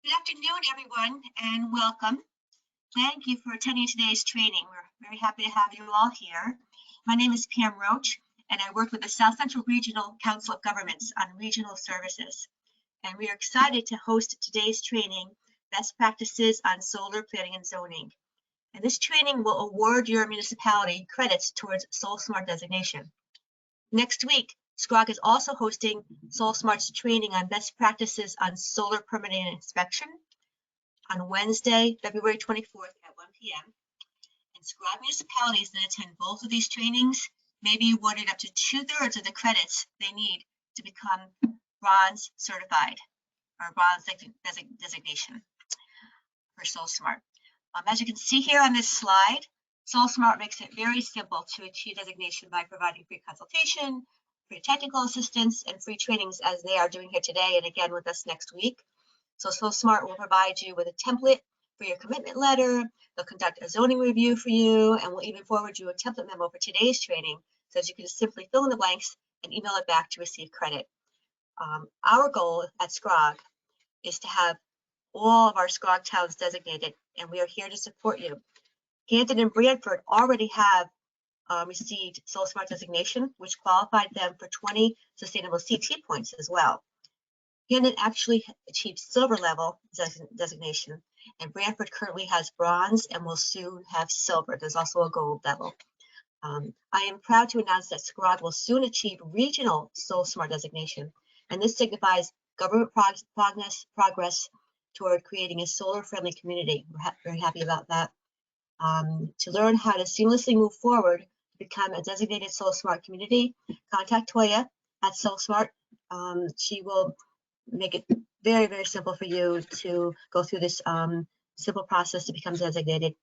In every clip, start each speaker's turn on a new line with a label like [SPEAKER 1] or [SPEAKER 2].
[SPEAKER 1] Good afternoon, everyone, and welcome. Thank you for attending today's training. We're very happy to have you all here. My name is Pam Roach, and I work with the South Central Regional Council of Governments on regional services. And we are excited to host today's training, Best Practices on Solar Planning and Zoning. And this training will award your municipality credits towards SolSmart designation. Next week, SCROG is also hosting SolSmart's training on best practices on solar permitting and inspection on Wednesday, February 24th at 1 p.m. And SCROG municipalities that attend both of these trainings may be awarded up to 2/3 of the credits they need to become bronze certified or bronze designation for SolSmart. As you can see here on this slide, SolSmart makes it very simple to achieve designation by providing free consultation, free technical assistance, and free trainings as they are doing here today and again with us next week. So SolSmart will provide you with a template for your commitment letter. They'll conduct a zoning review for you, and we'll even forward you a template memo for today's training so that you can just simply fill in the blanks and email it back to receive credit. Our goal at SCROG is to have all of our SCROG towns designated, and we are here to support you. Hampton and Brantford already have received SolSmart designation, which qualified them for 20 sustainable CT points as well. Hampton actually achieved silver level designation, and Brantford currently has bronze and will soon have silver. There's also a gold level. I am proud to announce that SCROG will soon achieve regional SolSmart designation, and this signifies government progress toward creating a solar-friendly community. We're very happy about that. To learn how to seamlessly move forward to become a designated SolSmart community, contact Toya at SolSmart. She will make it very, very simple for you to go through this simple process to become designated.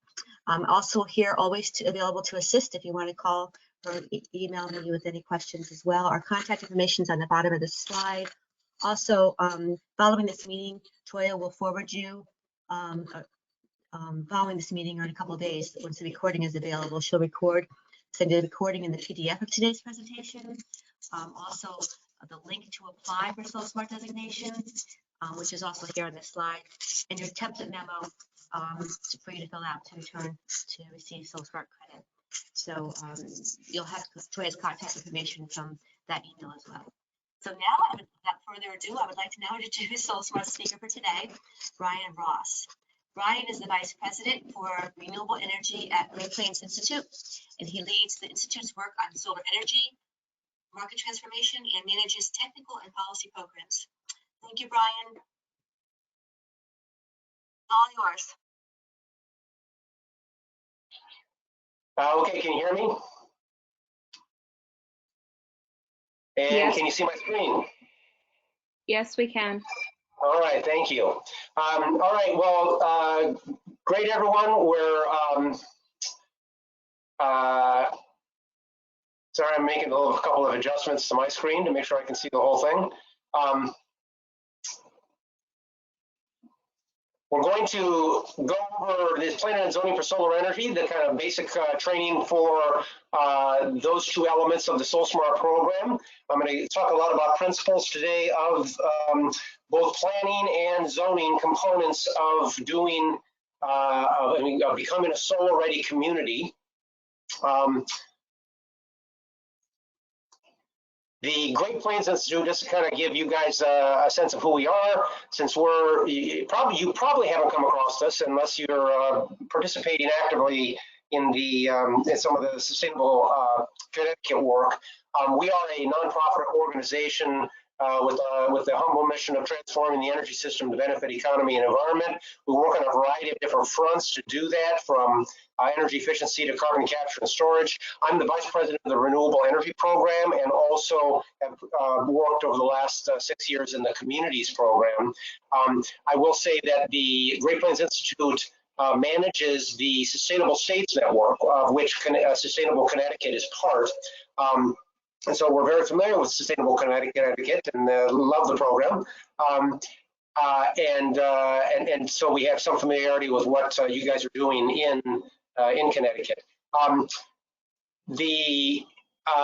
[SPEAKER 1] I'm also here always available to assist if you want to call or email me with any questions as well. Our contact information is on the bottom of the slide. Also, following this meeting, Toya will forward you following this meeting or in a couple of days, once the recording is available, she'll send you the recording and the PDF of today's presentation. Also, the link to apply for SolSmart designation, which is also here on this slide, and your template memo for you to fill out to return to receive SolSmart credit. So you'll have Toya's contact information from that email as well. So now, without further ado, I would like to now introduce SolSmart's speaker for today, Brian Ross. Brian is the Vice President for Renewable Energy at Great Plains Institute, and he leads the Institute's work on solar energy, market transformation, and manages technical and policy programs. Thank you, Brian. All yours.
[SPEAKER 2] Okay, can you hear me? And yes. Can you see my screen?
[SPEAKER 3] Yes, we can.
[SPEAKER 2] All right, thank you. All right, well, great, everyone. We're sorry, I'm making a couple of adjustments to my screen to make sure I can see the whole thing. We're going to go over this planning and zoning for solar energy, the kind of basic training for those two elements of the SolSmart program. I'm going to talk a lot about principles today of both planning and zoning components of doing, of becoming a solar-ready community. The Great Plains Institute, just to kind of give you guys a sense of who we are, since you probably haven't come across this unless you're participating actively in in some of the sustainable Connecticut work. We are a nonprofit organization with the humble mission of transforming the energy system to benefit economy and environment. We work on a variety of different fronts to do that, from energy efficiency to carbon capture and storage. I'm the Vice President of the Renewable Energy Program and also have worked over the last 6 years in the Communities Program. I will say that the Great Plains Institute manages the Sustainable States Network, of which Sustainable Connecticut is part. And so we're very familiar with Sustainable Connecticut and love the program. And so we have some familiarity with what you guys are doing in Connecticut. The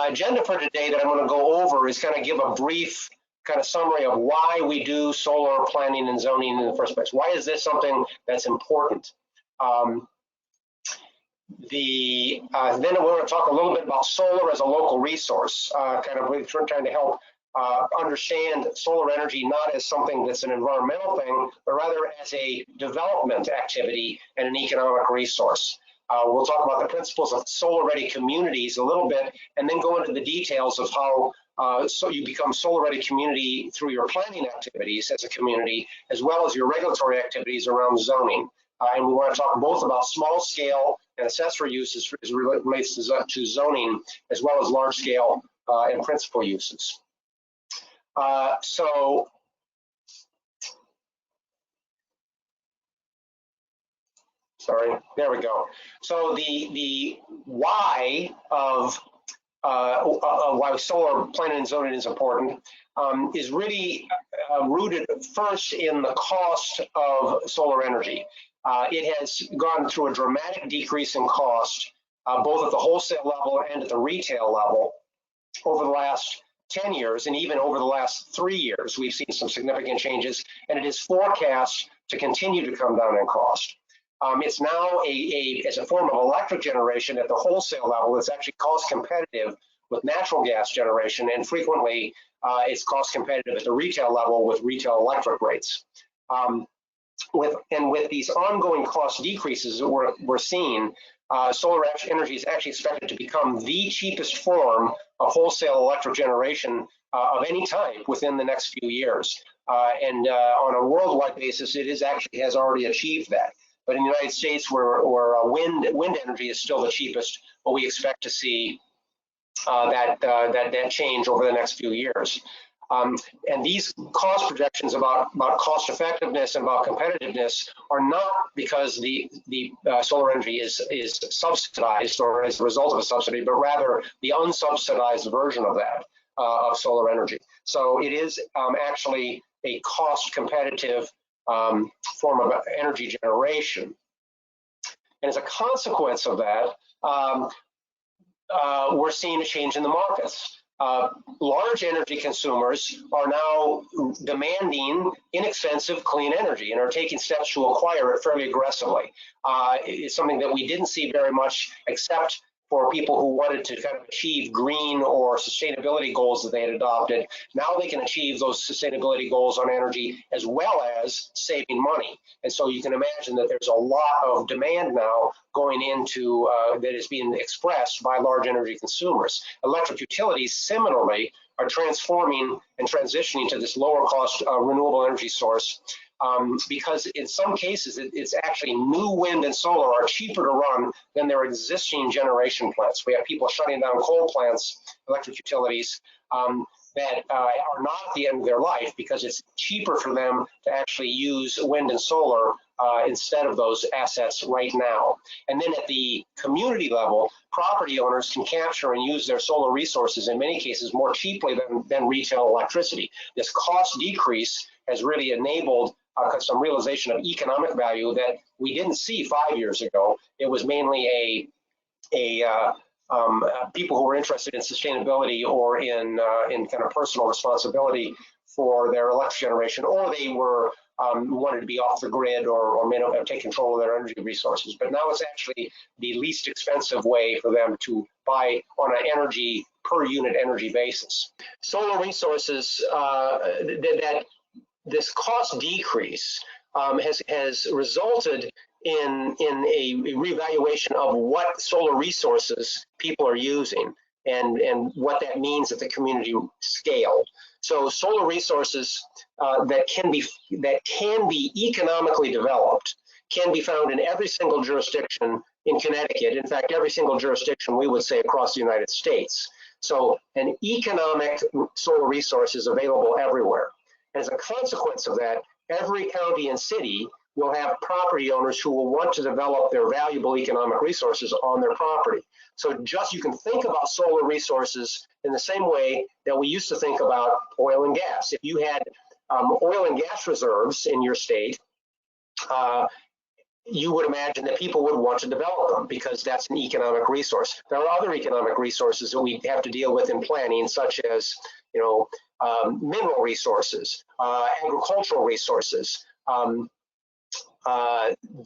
[SPEAKER 2] agenda for today that I'm going to go over is kind of give a brief kind of summary of why we do solar planning and zoning in the first place. Why is this something that's important? Then we're going to talk a little bit about solar as a local resource, kind of trying to help understand solar energy not as something that's an environmental thing, but rather as a development activity and an economic resource. We'll talk about the principles of solar-ready communities a little bit, and then go into the details of how so you become solar-ready community through your planning activities as a community, as well as your regulatory activities around zoning. And we want to talk both about small-scale and accessory uses as relates to zoning, as well as large-scale and principal uses. Sorry, there we go. So the why of why solar planning and zoning is important is really rooted first in the cost of solar energy. It has gone through a dramatic decrease in cost, both at the wholesale level and at the retail level over the last 10 years, and even over the last 3 years, we've seen some significant changes, and it is forecast to continue to come down in cost. It's now as a form of electric generation at the wholesale level. It's actually cost competitive with natural gas generation, and frequently it's cost competitive at the retail level with retail electric rates. With these ongoing cost decreases that we're seeing, solar energy is actually expected to become the cheapest form of wholesale electric generation of any type within the next few years. On a worldwide basis, it has already achieved that. But in the United States, where wind energy is still the cheapest, but we expect to see that change over the next few years. And these cost projections about cost effectiveness and about competitiveness are not because the solar energy is subsidized or as a result of a subsidy, but rather the unsubsidized version of that, of solar energy. So it is actually a cost competitive form of energy generation. And as a consequence of that, we're seeing a change in the markets. Large energy consumers are now demanding inexpensive, clean energy and are taking steps to acquire it fairly aggressively. It's something that we didn't see very much except for people who wanted to kind of achieve green or sustainability goals that they had adopted. Now they can achieve those sustainability goals on energy as well as saving money. And so you can imagine that there's a lot of demand now going into that is being expressed by large energy consumers. Electric utilities similarly are transforming and transitioning to this lower cost renewable energy source because in some cases it's actually new wind and solar are cheaper to run than their existing generation plants. We have people shutting down coal plants, electric utilities, that are not at the end of their life because it's cheaper for them to actually use wind and solar instead of those assets right now. And then at the community level, property owners can capture and use their solar resources in many cases more cheaply than retail electricity. This cost decrease has really enabled some realization of economic value that we didn't see 5 years ago. It was mainly people who were interested in sustainability or in kind of personal responsibility for their electric generation, or they were wanted to be off the grid or may not take control of their energy resources. But now it's actually the least expensive way for them to buy on an energy per unit energy basis. Solar resources that this cost decrease has resulted in a reevaluation of what solar resources people are using and what that means at the community scale. So solar resources that can be economically developed can be found in every single jurisdiction in Connecticut. In fact, every single jurisdiction we would say across the United States. So an economic solar resource is available everywhere. As a consequence of that, every county and city will have property owners who will want to develop their valuable economic resources on their property. So you can think about solar resources in the same way that we used to think about oil and gas. If you had oil and gas reserves in your state, you would imagine that people would want to develop them because that's an economic resource. There are other economic resources that we have to deal with in planning, such as mineral resources, agricultural resources,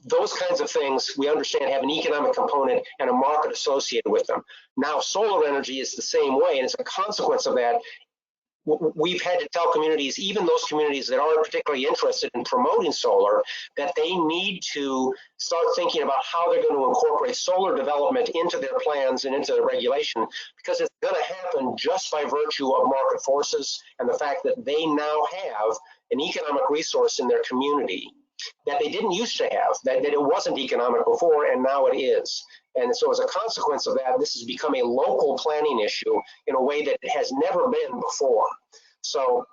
[SPEAKER 2] those kinds of things we understand have an economic component and a market associated with them. Now, solar energy is the same way, and as a consequence of that, we've had to tell communities, even those communities that aren't particularly interested in promoting solar, that they need to start thinking about how they're going to incorporate solar development into their plans and into the regulation, because it's going to happen just by virtue of market forces and the fact that they now have an economic resource in their community that they didn't used to have, that it wasn't economic before, and now it is. And so as a consequence of that, this has become a local planning issue in a way that it has never been before. So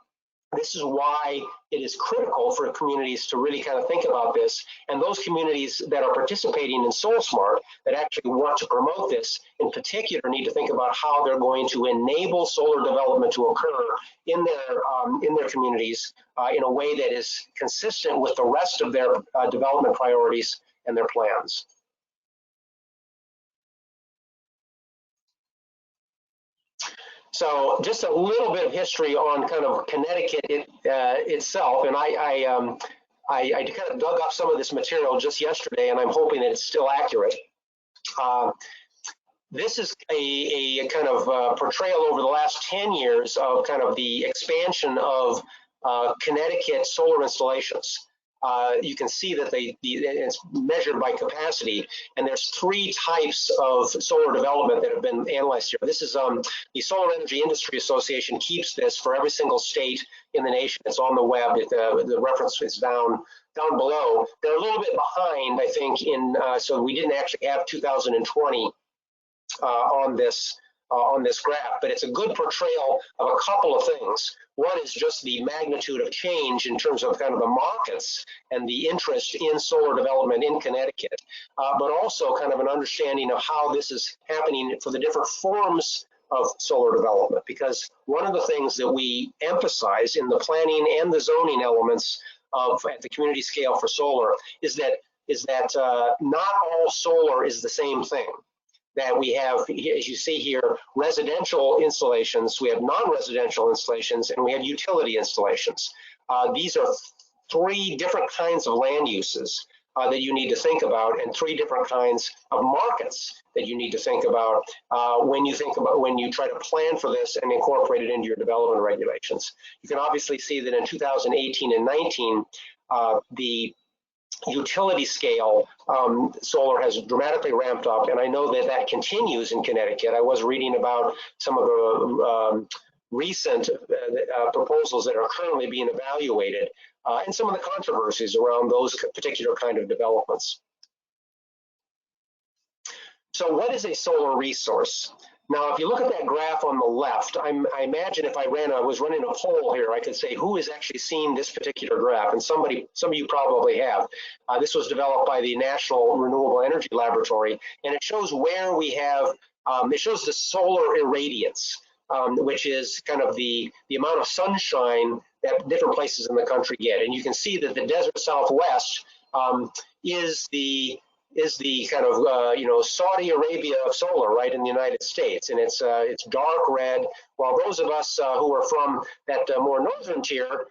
[SPEAKER 2] this is why it is critical for communities to really kind of think about this. And those communities that are participating in SolSmart that actually want to promote this in particular need to think about how they're going to enable solar development to occur in their communities in a way that is consistent with the rest of their development priorities and their plans. So just a little bit of history on kind of Connecticut itself, and I kind of dug up some of this material just yesterday, and I'm hoping that it's still accurate. This is a kind of portrayal over the last 10 years of kind of the expansion of Connecticut solar installations. You can see that it's measured by capacity, and there's 3 types of solar development that have been analyzed here. This is the Solar Energy Industry Association keeps this for every single state in the nation. It's on the web. The reference is down below. They're a little bit behind, I think, so we didn't actually have 2020 on this graph, but it's a good portrayal of a couple of things. One is just the magnitude of change in terms of kind of the markets and the interest in solar development in Connecticut, but also kind of an understanding of how this is happening for the different forms of solar development. Because one of the things that we emphasize in the planning and the zoning elements of at the community scale for solar is that not all solar is the same thing. That we have, as you see here, residential installations, we have non-residential installations, and we have utility installations. These are 3 different kinds of land uses that you need to think about, and 3 different kinds of markets that you need to think about when you try to plan for this and incorporate it into your development regulations. You can obviously see that in 2018 and 19, the utility scale solar has dramatically ramped up, and I know that continues in Connecticut. I was reading about some of the recent proposals that are currently being evaluated and some of the controversies around those particular kind of developments. So what is a solar resource? Now, if you look at that graph on the left, I imagine if I was running a poll here, I could say who has actually seen this particular graph, and some of you probably have. This was developed by the National Renewable Energy Laboratory, and it shows where we have, it shows the solar irradiance, which is kind of the amount of sunshine that different places in the country get. And you can see that the desert Southwest is the kind of Saudi Arabia of solar, right, in the United States, and it's dark red. While those of us who are from that more northern tier,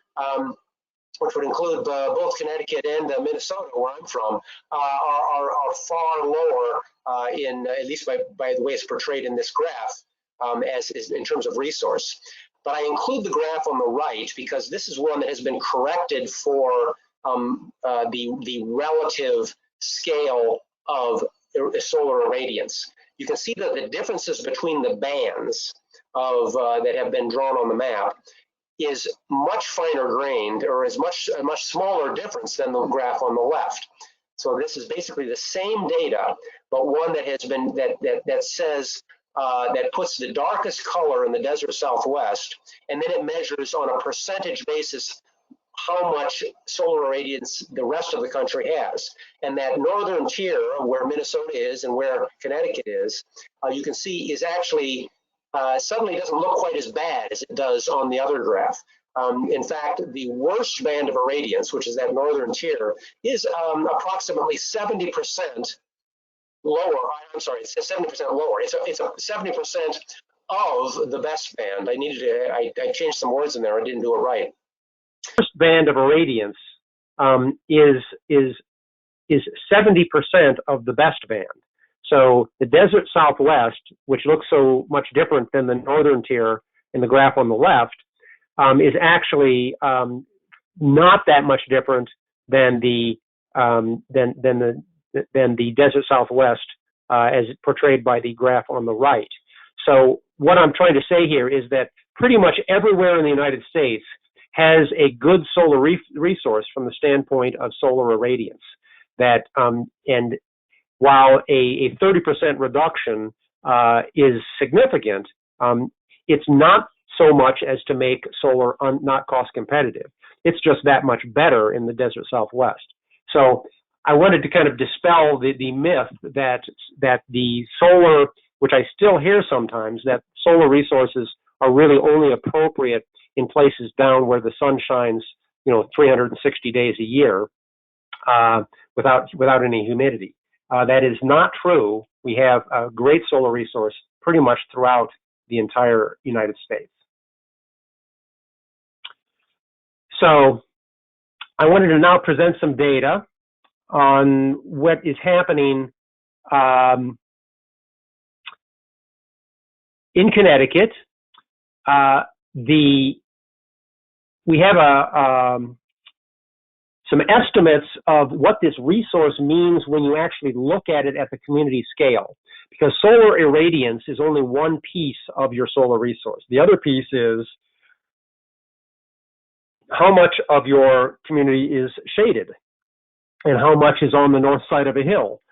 [SPEAKER 2] which would include both Connecticut and Minnesota, where I'm from, are far lower at least by the way it's portrayed in this graph, as is in terms of resource. But I include the graph on the right because this is one that has been corrected for the relative scale of solar irradiance. You can see that the differences between the bands of that have been drawn on the map is much finer grained, or is a much smaller difference than the graph on the left. So this is basically the same data, but one that has been that says that puts the darkest color in the desert Southwest, and then it measures on a percentage basis how much solar irradiance the rest of the country has. And that northern tier where Minnesota is and where Connecticut is, you can see is actually suddenly doesn't look quite as bad as it does on the other graph. In fact, the worst band of irradiance, which is that northern tier, is approximately 70% lower. I'm sorry, it's 70% lower. It's a 70% of the best band. I changed some words in there. I didn't do it right.
[SPEAKER 4] First band of irradiance is 70% of the best band. So the desert Southwest, which looks so much different than the northern tier in the graph on the left, is actually not that much different than the desert Southwest as portrayed by the graph on the right. So what I'm trying to say here is that pretty much everywhere in the United States has a good solar resource from the standpoint of solar irradiance. That and while a 30% reduction is significant, it's not so much as to make solar not cost competitive. It's just that much better in the desert Southwest. So I wanted to kind of dispel the myth that the solar, which I still hear sometimes, that solar resources are really only appropriate in places down where the sun shines, 360 days a year without any humidity. That is not true. We have a great solar resource pretty much throughout the entire United States. So I wanted to now present some data on what is happening in Connecticut. We have some estimates of what this resource means when you actually look at it at the community scale, because solar irradiance is only one piece of your solar resource. The other piece is how much of your community is shaded and how much is on the north side of a hill.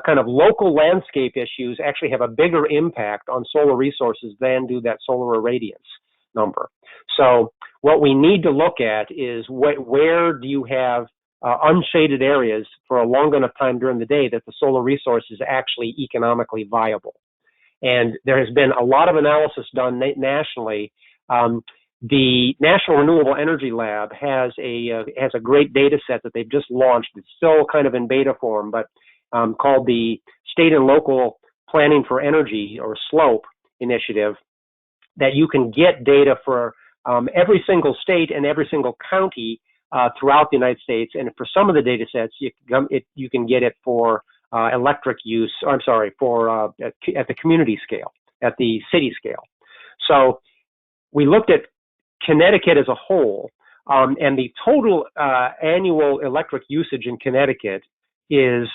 [SPEAKER 4] Kind of local landscape issues actually have a bigger impact on solar resources than do that solar irradiance number. So what we need to look at is where do you have unshaded areas for a long enough time during the day that the solar resource is actually economically viable. And there has been a lot of analysis done nationally. The National Renewable Energy Lab has a great data set that they've just launched. It's still kind of in beta form, but called the State and Local Planning for Energy, or SLOPE initiative, that you can get data for every single state and every single county throughout the United States. And for some of the data sets, you can get it for electric use, at the community scale, at the city scale. So we looked at Connecticut as a whole, and the total annual electric usage in Connecticut is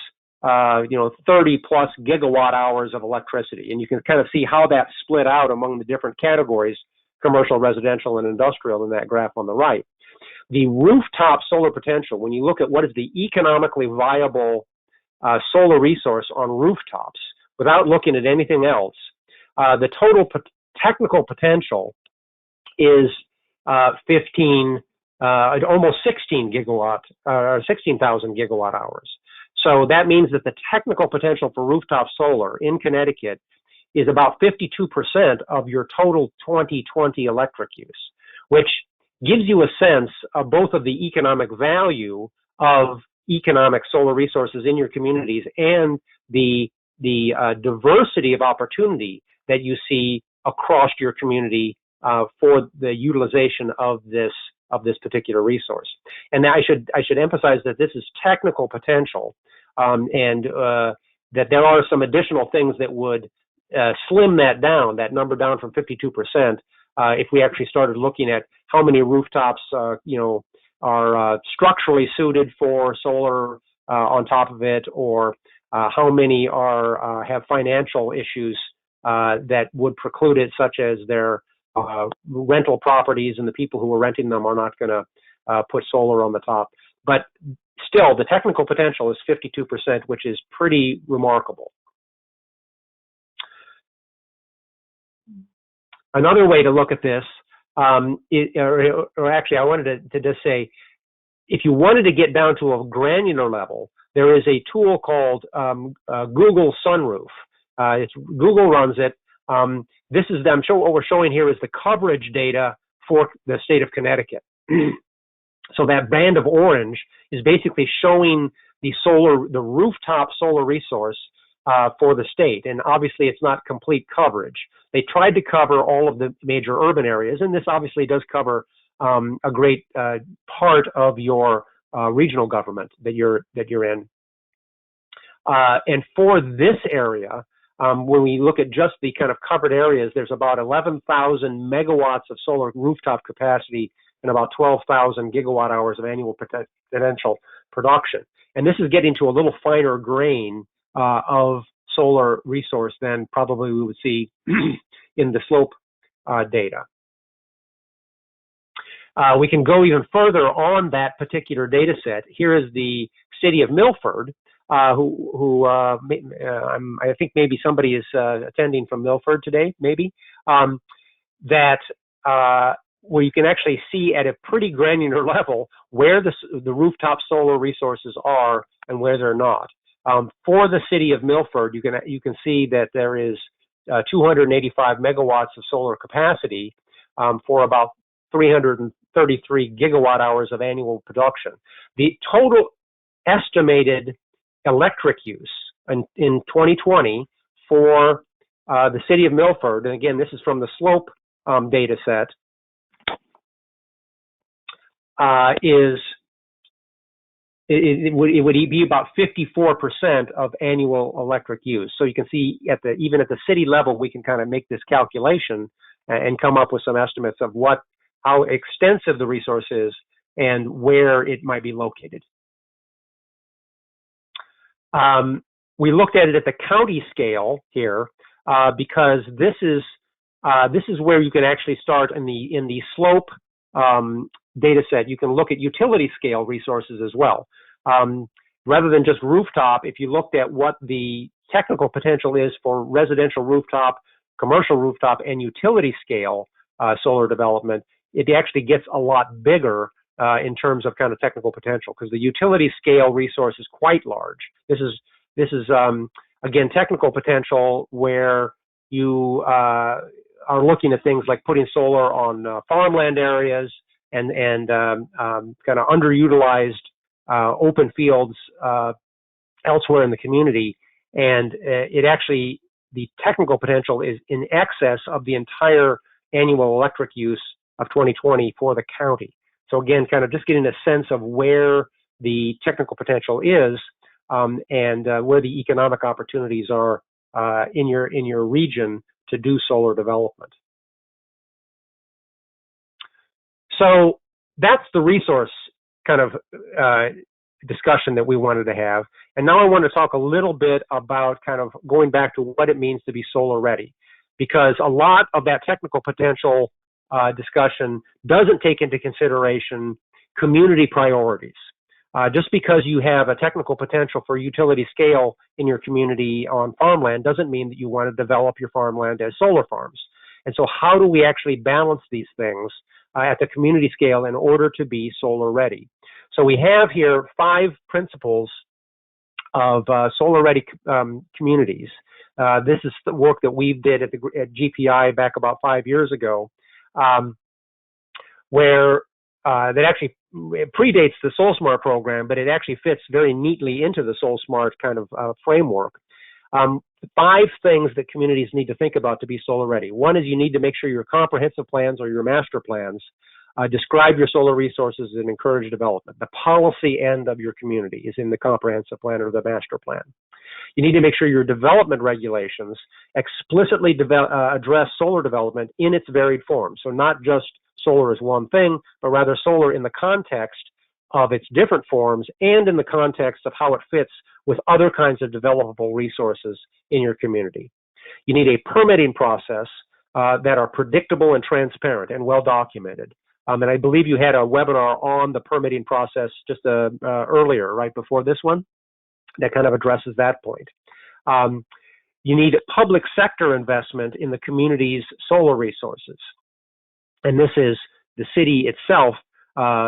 [SPEAKER 4] 30 plus gigawatt hours of electricity. And you can kind of see how that's split out among the different categories, commercial, residential, and industrial, in that graph on the right. The rooftop solar potential, when you look at what is the economically viable solar resource on rooftops, without looking at anything else, the total technical potential is almost 16,000 gigawatt hours. So that means that the technical potential for rooftop solar in Connecticut is about 52% of your total 2020 electric use, which gives you a sense of both of the economic value of economic solar resources in your communities and the diversity of opportunity that you see across your community for the utilization of this particular resource. And I should emphasize that this is technical potential, and that there are some additional things that would slim that number down from 52%, if we actually started looking at how many rooftops are structurally suited for solar on top of it, or how many have financial issues that would preclude it, such as their rental properties, and the people who are renting them are not going to put solar on the top. But still, the technical potential is 52%, which is pretty remarkable. Another way to look at this, or actually I wanted to just say, if you wanted to get down to a granular level, there is a tool called Google Sunroof. Google runs it. This is what we're showing here is the coverage data for the state of Connecticut. So that band of orange is basically showing the rooftop solar resource for the state. And obviously, it's not complete coverage. They tried to cover all of the major urban areas, and this obviously does cover a great part of your regional government that you're in. And for this area, when we look at just the kind of covered areas, there's about 11,000 megawatts of solar rooftop capacity and about 12,000 gigawatt hours of annual potential production. And this is getting to a little finer grain of solar resource than probably we would see in the slope data. We can go even further on that particular data set. Here is the city of Milford, I think maybe somebody is attending from Milford today, maybe, where you can actually see at a pretty granular level where the rooftop solar resources are and where they're not. For the city of Milford, you can see that there is 285 megawatts of solar capacity for about 333 gigawatt hours of annual production. The total estimated electric use in 2020 for the city of Milford, and again, this is from the slope data set, it would be about 54% of annual electric use. So you can see even at the city level, we can kind of make this calculation and come up with some estimates of how extensive the resource is and where it might be located. We looked at it at the county scale here because this is where you can actually start in the slope data set. You can look at utility scale resources as well. Rather than just rooftop, if you looked at what the technical potential is for residential rooftop, commercial rooftop, and utility scale solar development, it actually gets a lot bigger in terms of kind of technical potential, because the utility scale resource is quite large. This is again, technical potential where you are looking at things like putting solar on farmland areas and kind of underutilized open fields elsewhere in the community. And the technical potential is in excess of the entire annual electric use of 2020 for the county. So again, kind of just getting a sense of where the technical potential is and where the economic opportunities are in your region to do solar development. So that's the resource kind of discussion that we wanted to have. And now I want to talk a little bit about kind of going back to what it means to be solar ready, because a lot of that technical potential discussion doesn't take into consideration community priorities. Just because you have a technical potential for utility scale in your community on farmland doesn't mean that you want to develop your farmland as solar farms. And so how do we actually balance these things at the community scale in order to be solar ready? So we have here 5 principles of solar ready communities. This is the work that we did at GPI back about 5 years ago, where that actually predates the SolSmart program, but it actually fits very neatly into the SolSmart kind of framework. 5 things that communities need to think about to be solar ready. One is you need to make sure your comprehensive plans or your master plans describe your solar resources and encourage development. The policy end of your community is in the comprehensive plan or the master plan. You need to make sure your development regulations explicitly address solar development in its varied forms. So not just solar as one thing, but rather solar in the context of its different forms and in the context of how it fits with other kinds of developable resources in your community. You need a permitting process that are predictable and transparent and well documented. And I believe you had a webinar on the permitting process just earlier, right before this one, that kind of addresses that point. You need public sector investment in the community's solar resources. And this is the city itself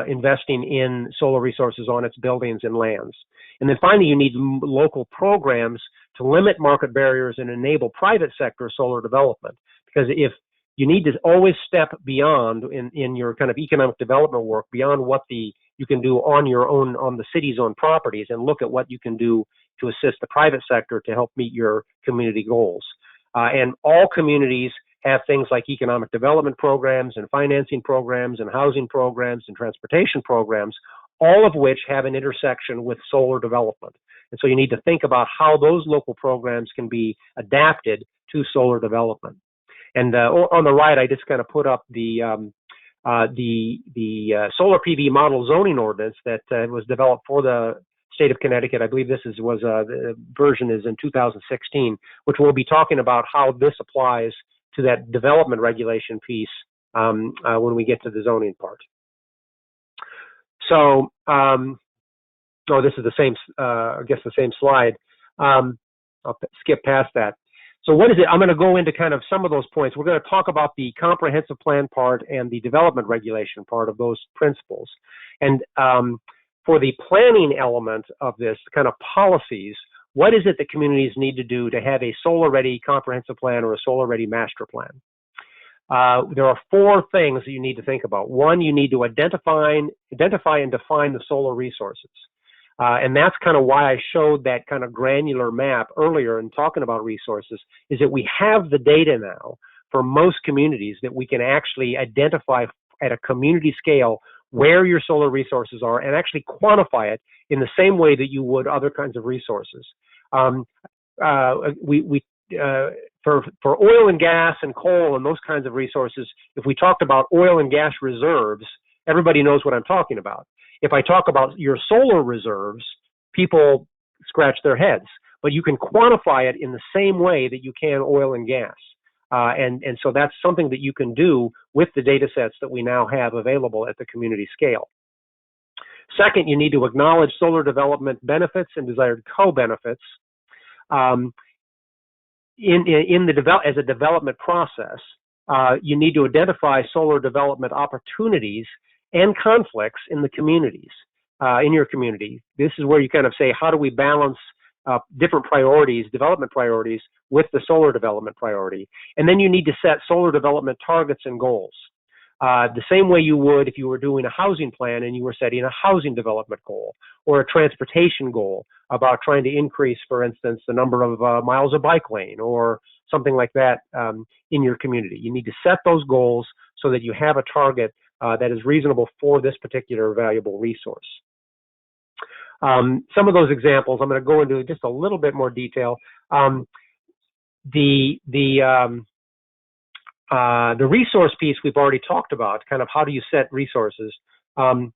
[SPEAKER 4] investing in solar resources on its buildings and lands. And then finally, you need local programs to limit market barriers and enable private sector solar development. Because if you need to always step beyond in your kind of economic development work, beyond what you can do on your own, on the city's own properties, and look at what you can do to assist the private sector to help meet your community goals. And all communities have things like economic development programs and financing programs and housing programs and transportation programs, all of which have an intersection with solar development. And so you need to think about how those local programs can be adapted to solar development. And on the right, I just kind of put up the solar PV model zoning ordinance that was developed for the state of Connecticut. I believe this the version is in 2016, which we'll be talking about how this applies to that development regulation piece when we get to the zoning part. So, this is the same, I guess the same slide. I'll skip past that. So what is it? I'm going to go into kind of some of those points. We're going to talk about the comprehensive plan part and the development regulation part of those principles. And for the planning element of this, kind of policies, what is it that communities need to do to have a solar-ready comprehensive plan or a solar-ready master plan? There are 4 things that you need to think about. One, you need to identify and define the solar resources. And that's kind of why I showed that kind of granular map earlier in talking about resources, is that we have the data now for most communities that we can actually identify at a community scale where your solar resources are and actually quantify it in the same way that you would other kinds of resources. For oil and gas and coal and those kinds of resources, if we talked about oil and gas reserves, everybody knows what I'm talking about. If I talk about your solar reserves, people scratch their heads, but you can quantify it in the same way that you can oil and gas. And so that's something that you can do with the data sets that we now have available at the community scale. Second, you need to acknowledge solar development benefits and desired co-benefits. As a development process, you need to identify solar development opportunities and conflicts in the communities, in your community. This is where you kind of say, how do we balance different priorities, development priorities, with the solar development priority? And then you need to set solar development targets and goals. The same way you would if you were doing a housing plan and you were setting a housing development goal or a transportation goal about trying to increase, for instance, the number of miles of bike lane or something like that in your community. You need to set those goals so that you have a target that is reasonable for this particular valuable resource. Some of those examples, I'm going to go into just a little bit more detail. The resource piece we've already talked about, kind of how do you set resources or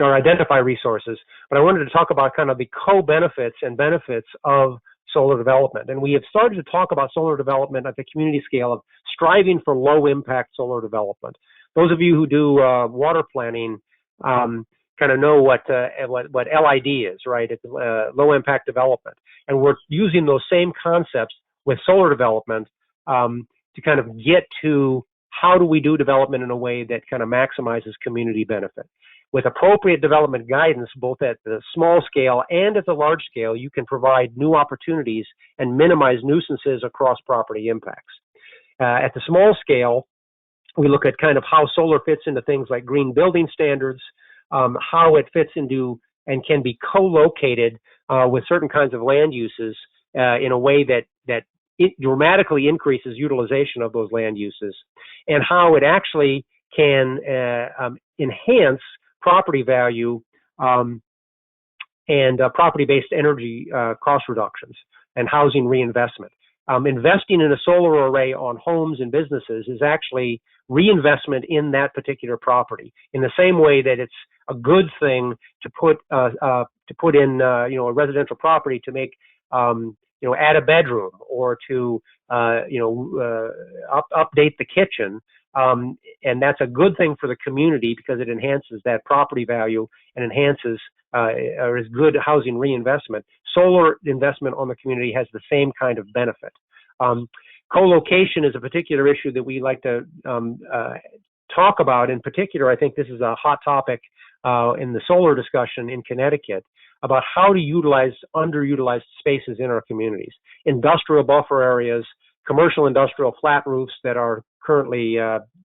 [SPEAKER 4] identify resources, but I wanted to talk about kind of the co-benefits and benefits of solar development. And we have started to talk about solar development at the community scale of striving for low impact solar development. Those of you who do water planning kind of know what LID is, right? It's low impact development. And we're using those same concepts with solar development to kind of get to how do we do development in a way that kind of maximizes community benefit. With appropriate development guidance, both at the small scale and at the large scale, you can provide new opportunities and minimize nuisances across property impacts. At the small scale, we look at kind of how solar fits into things like green building standards, how it fits into and can be co-located with certain kinds of land uses in a way that it dramatically increases utilization of those land uses, and how it actually can enhance property value and property-based energy cost reductions and housing reinvestment. Investing in a solar array on homes and businesses is actually reinvestment in that particular property. In the same way that it's a good thing to put in a residential property to make add a bedroom or to update the kitchen, and that's a good thing for the community because it enhances that property value and enhances or is good housing reinvestment. Solar investment on the community has the same kind of benefit. Co-location is a particular issue that we like to talk about. In particular, I think this is a hot topic in the solar discussion in Connecticut about how to utilize underutilized spaces in our communities. Industrial buffer areas, commercial industrial flat roofs that are currently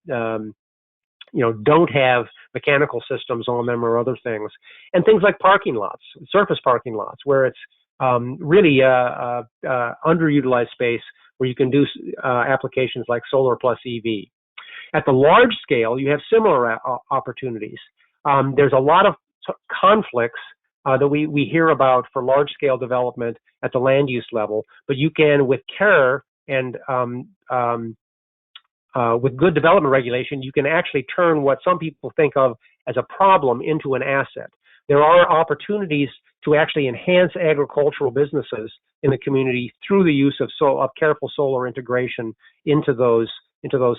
[SPEAKER 4] don't have mechanical systems on them or other things, and things like parking lots, surface parking lots, where it's really underutilized space where you can do applications like solar plus EV. At the large scale, you have similar opportunities. There's a lot of conflicts that we hear about for large scale development at the land use level, but you can, with care and with good development regulation, you can actually turn what some people think of as a problem into an asset. There are opportunities to actually enhance agricultural businesses in the community through the use of careful solar integration into those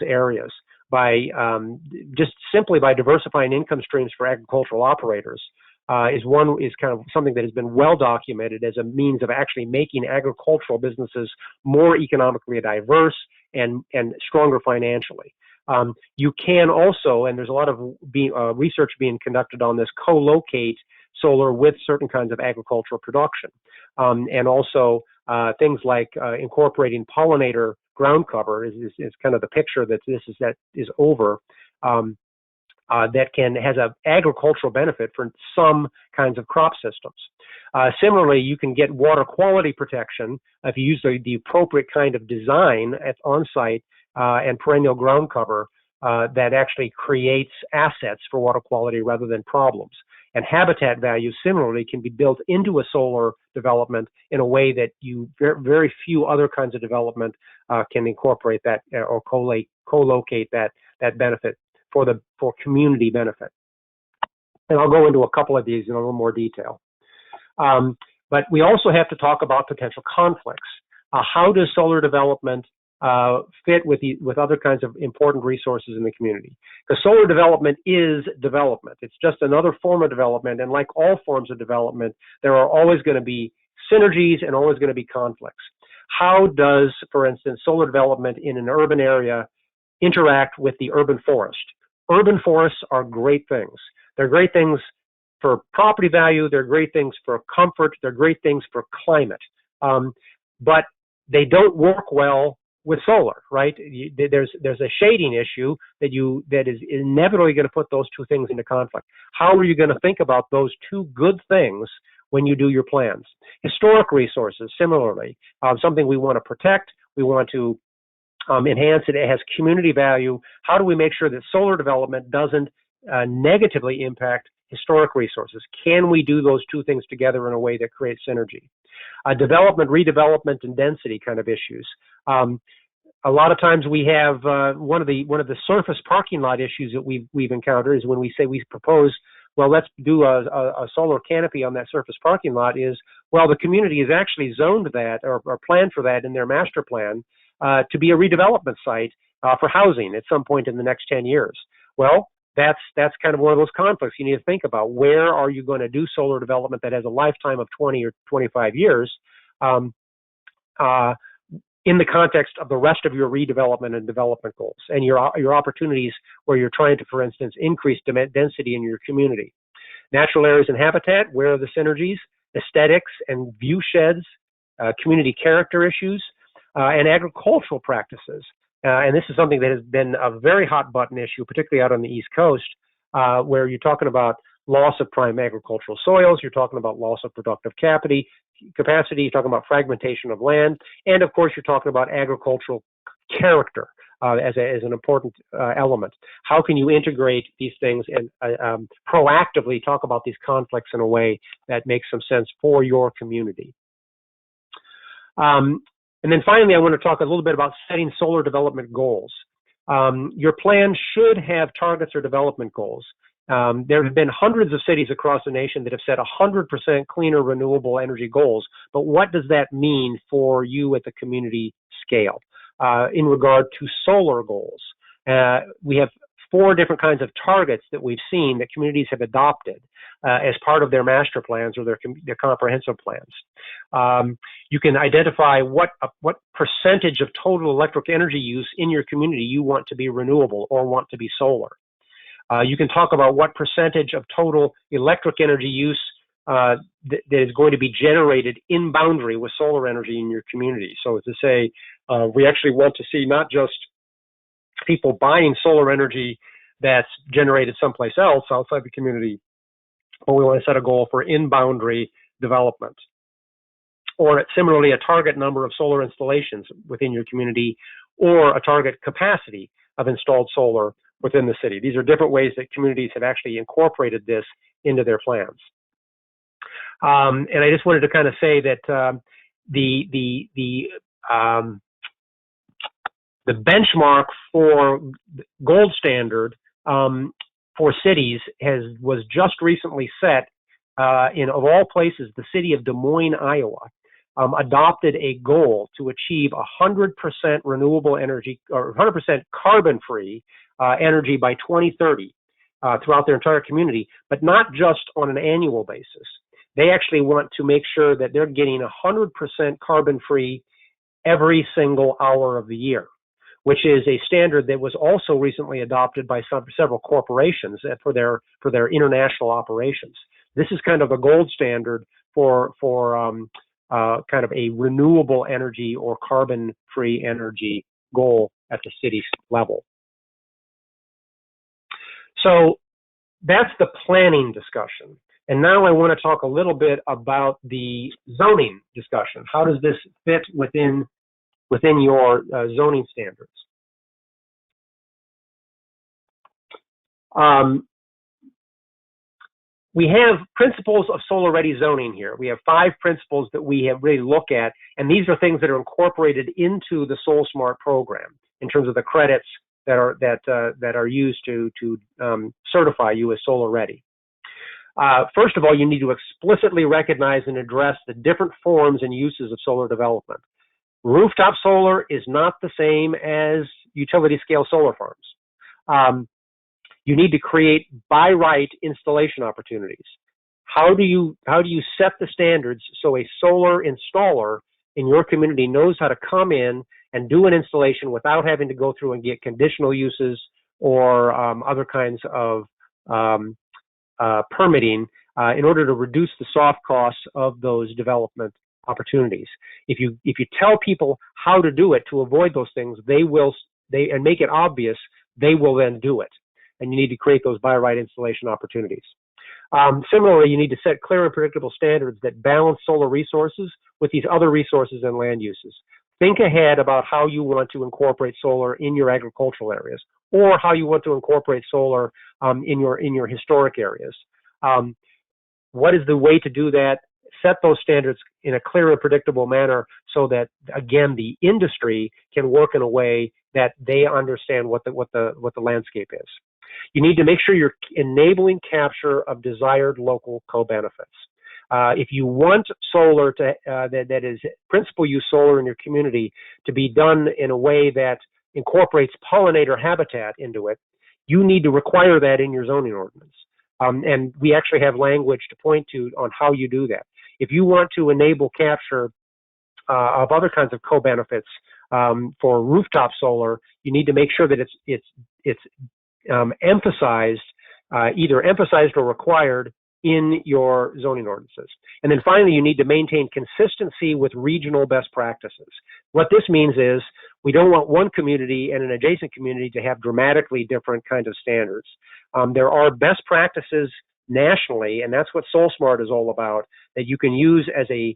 [SPEAKER 4] areas by just simply by diversifying income streams for agricultural operators. Is kind of something that has been well documented as a means of actually making agricultural businesses more economically diverse and stronger financially. You can also, and there's a lot of research being conducted on this, co-locate solar with certain kinds of agricultural production, and also things like incorporating pollinator ground cover is kind of the picture that is over. That has an agricultural benefit for some kinds of crop systems. Similarly, you can get water quality protection if you use the appropriate kind of design on site and perennial ground cover that actually creates assets for water quality rather than problems. And habitat value similarly can be built into a solar development in a way that very few other kinds of development can incorporate that or co-locate that benefit for community benefit. And I'll go into a couple of these in a little more detail. But we also have to talk about potential conflicts. How does solar development fit with other kinds of important resources in the community? Because solar development is development. It's just another form of development, and like all forms of development, there are always going to be synergies and always going to be conflicts. How does, for instance, solar development in an urban area interact with the urban forest? Urban forests are great things. They're great things for property value. They're great things for comfort. They're great things for climate. But they don't work well with solar, right? There's a shading issue that is inevitably going to put those two things into conflict. How are you going to think about those two good things when you do your plans? Historic resources, similarly, something we want to protect. We want to enhance it. It has community value. How do we make sure that solar development doesn't negatively impact historic resources? Can we do those two things together in a way that creates synergy? Development, redevelopment, and density kind of issues. A lot of times we have one of the surface parking lot issues that we've encountered is when we say we propose, well, let's do a solar canopy on that surface parking lot. Is, well, the community has actually zoned that or planned for that in their master plan to be a redevelopment site for housing at some point in the next 10 years. Well, that's kind of one of those conflicts you need to think about. Where are you going to do solar development that has a lifetime of 20 or 25 years in the context of the rest of your redevelopment and development goals and your opportunities where you're trying to, for instance, increase density in your community? Natural areas and habitat, where are the synergies? Aesthetics and view sheds, community character issues, and agricultural practices. And this is something that has been a very hot button issue, particularly out on the East Coast, where you're talking about loss of prime agricultural soils, you're talking about loss of productive capacity, you're talking about fragmentation of land, and of course you're talking about agricultural character as an important element. How can you integrate these things and proactively talk about these conflicts in a way that makes some sense for your community? And then finally, I want to talk a little bit about setting solar development goals. Your plan should have targets or development goals. There have been hundreds of cities across the nation that have set 100% cleaner renewable energy goals, but what does that mean for you at the community scale in regard to solar goals? We have 4 different kinds of targets that we've seen that communities have adopted as part of their master plans or their comprehensive plans. You can identify what percentage of total electric energy use in your community you want to be renewable or want to be solar. You can talk about what percentage of total electric energy use that is going to be generated in boundary with solar energy in your community. So to say, we actually want to see not just people buying solar energy that's generated someplace else outside the community, but we want to set a goal for in-boundary development. or similarly a target number of solar installations within your community, or a target capacity of installed solar within the city. These are different ways that communities have actually incorporated this into their plans. And I just wanted to kind of say that the benchmark for gold standard for cities was just recently set in, of all places, the city of Des Moines, Iowa, adopted a goal to achieve 100% renewable energy, or 100% carbon-free energy by 2030 throughout their entire community, but not just on an annual basis. They actually want to make sure that they're getting 100% carbon-free every single hour of the year, which is a standard that was also recently adopted by several corporations for their international operations. This is kind of a gold standard for kind of a renewable energy or carbon-free energy goal at the city level. So that's the planning discussion. And now I want to talk a little bit about the zoning discussion. How does this fit within your zoning standards? We have principles of solar-ready zoning here. We have 5 principles that we have really looked at, and these are things that are incorporated into the SolSmart program in terms of the credits that are used to certify you as solar-ready. First of all, you need to explicitly recognize and address the different forms and uses of solar development. Rooftop solar is not the same as utility-scale solar farms. You need to create by right installation opportunities. How do you set the standards so a solar installer in your community knows how to come in and do an installation without having to go through and get conditional uses or other kinds of permitting in order to reduce the soft costs of those development opportunities? If you tell people how to do it to avoid those things, and make it obvious, they will then do it. And you need to create those by right installation opportunities. Similarly, you need to set clear and predictable standards that balance solar resources with these other resources and land uses. Think ahead about how you want to incorporate solar in your agricultural areas, or how you want to incorporate solar in your historic areas. What is the way to do that? Set those standards in a clear and predictable manner so that, again, the industry can work in a way that they understand what the landscape is. You need to make sure you're enabling capture of desired local co-benefits. If you want solar to that is principal use solar in your community to be done in a way that incorporates pollinator habitat into it, you need to require that in your zoning ordinance. And we actually have language to point to on how you do that. If you want to enable capture of other kinds of co-benefits for rooftop solar, you need to make sure that it's emphasized, either emphasized or required in your zoning ordinances. And then finally, you need to maintain consistency with regional best practices. What this means is we don't want one community and an adjacent community to have dramatically different kinds of standards. There are best practices nationally, and that's what SolSmart is all about, that you can use as a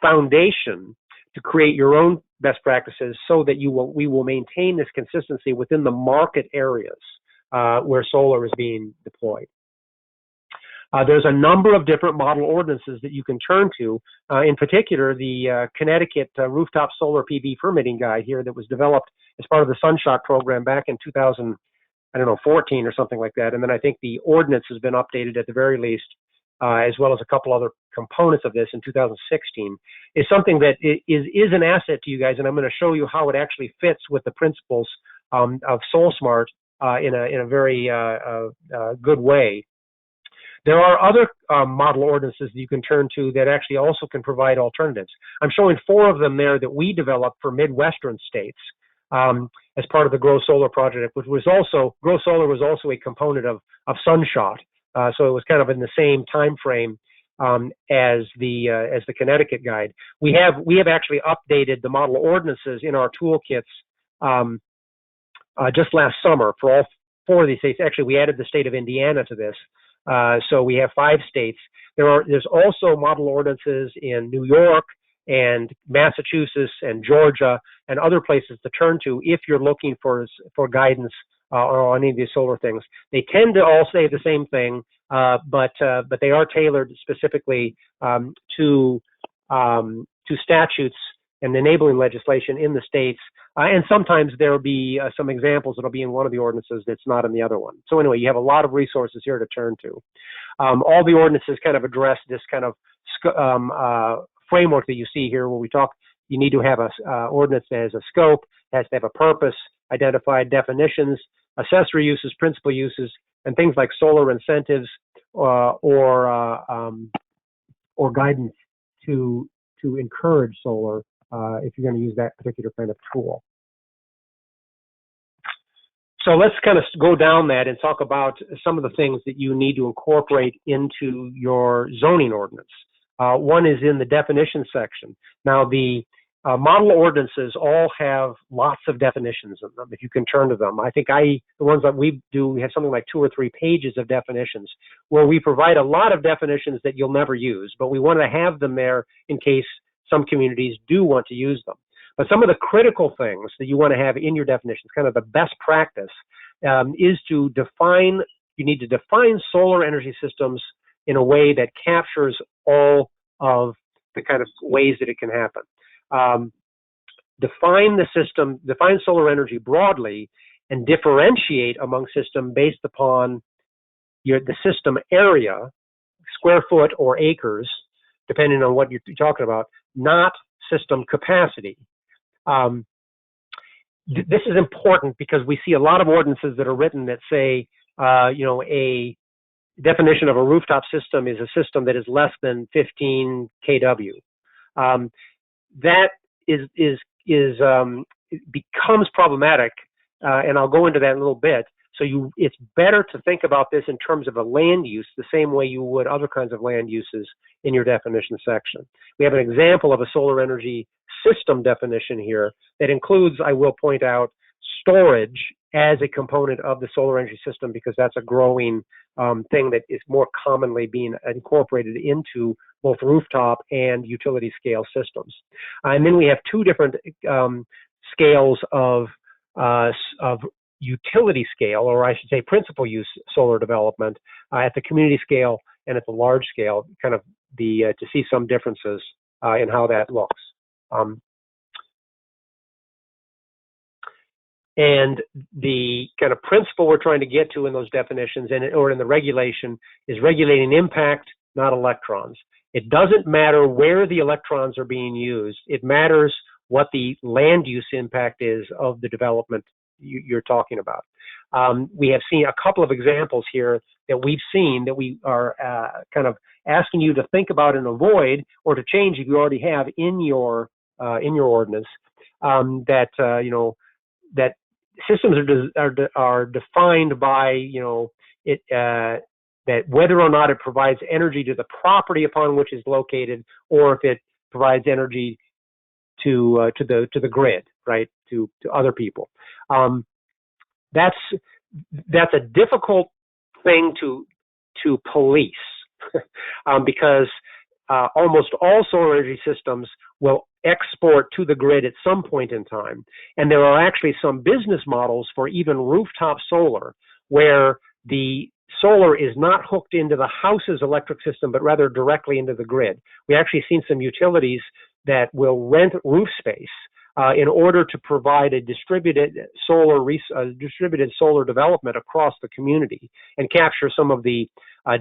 [SPEAKER 4] foundation to create your own best practices so that we will maintain this consistency within the market areas where solar is being deployed. There's a number of different model ordinances that you can turn to. In particular, the Connecticut Rooftop Solar PV Permitting Guide here that was developed as part of the Sunshot program back in 2014 or something like that. And then I think the ordinance has been updated at the very least, as well as a couple other components of this in 2016, is something that is an asset to you guys. And I'm going to show you how it actually fits with the principles of SolSmart in a very good way. There are other model ordinances that you can turn to that actually also can provide alternatives. I'm showing 4 of them there that we developed for Midwestern states as part of the Grow Solar project, which was also, Grow Solar was also a component of Sunshot. So it was kind of in the same time frame as the Connecticut guide. We have actually updated the model ordinances in our toolkits just last summer for all 4 of these states. Actually, we added the state of Indiana to this So we have 5 states. There's also model ordinances in New York and Massachusetts and Georgia and other places to turn to if you're looking for guidance on any of these solar things. They tend to all say the same thing, but they are tailored specifically to statutes and enabling legislation in the states. And sometimes there will be some examples that'll be in one of the ordinances that's not in the other one. So anyway, you have a lot of resources here to turn to. All the ordinances kind of address this kind of framework that you see here, where we talk. You need to have a ordinance that has a scope, has to have a purpose, identified definitions, accessory uses, principal uses, and things like solar incentives or guidance to encourage solar if you're going to use that particular kind of tool. So let's kind of go down that and talk about some of the things that you need to incorporate into your zoning ordinance. One is in the definition section. Now, the model ordinances all have lots of definitions in them, if you can turn to them. I think the ones that we do, we have something like 2 or 3 pages of definitions, where we provide a lot of definitions that you'll never use, but we want to have them there in case some communities do want to use them. But some of the critical things that you want to have in your definitions, kind of the best practice, is to define, you need to define solar energy systems in a way that captures all of the kind of ways that it can happen. Define the system, define solar energy broadly, and differentiate among systems based upon the system area, square foot or acres, depending on what you're talking about, not system capacity. This is important because we see a lot of ordinances that are written that say, a definition of a rooftop system is a system that is less than 15 kW. That becomes problematic, and I'll go into that in a little bit. So it's better to think about this in terms of a land use, the same way you would other kinds of land uses in your definition section. We have an example of a solar energy system definition here that includes, I will point out, storage as a component of the solar energy system, because that's a growing thing that is more commonly being incorporated into both rooftop and utility scale systems. And then we have 2 different scales of utility scale, or I should say principal use solar development, at the community scale and at the large scale, kind of to see some differences in how that looks. And the kind of principle we're trying to get to in those definitions or in the regulation is regulating impact, not electrons. It doesn't matter where the electrons are being used. It matters what the land use impact is of the development you're talking about. We have seen a couple of examples here that we've seen that we are kind of asking you to think about and avoid, or to change if you already have in your ordinance. That systems are defined by that whether or not it provides energy to the property upon which it's located, or if it provides energy to the grid, right, to other people. That's a difficult thing to police because almost all solar energy systems will export to the grid at some point in time. And there are actually some business models for even rooftop solar where the solar is not hooked into the house's electric system, but rather directly into the grid. We actually seen some utilities that will rent roof space in order to provide a distributed solar development across the community and capture some of the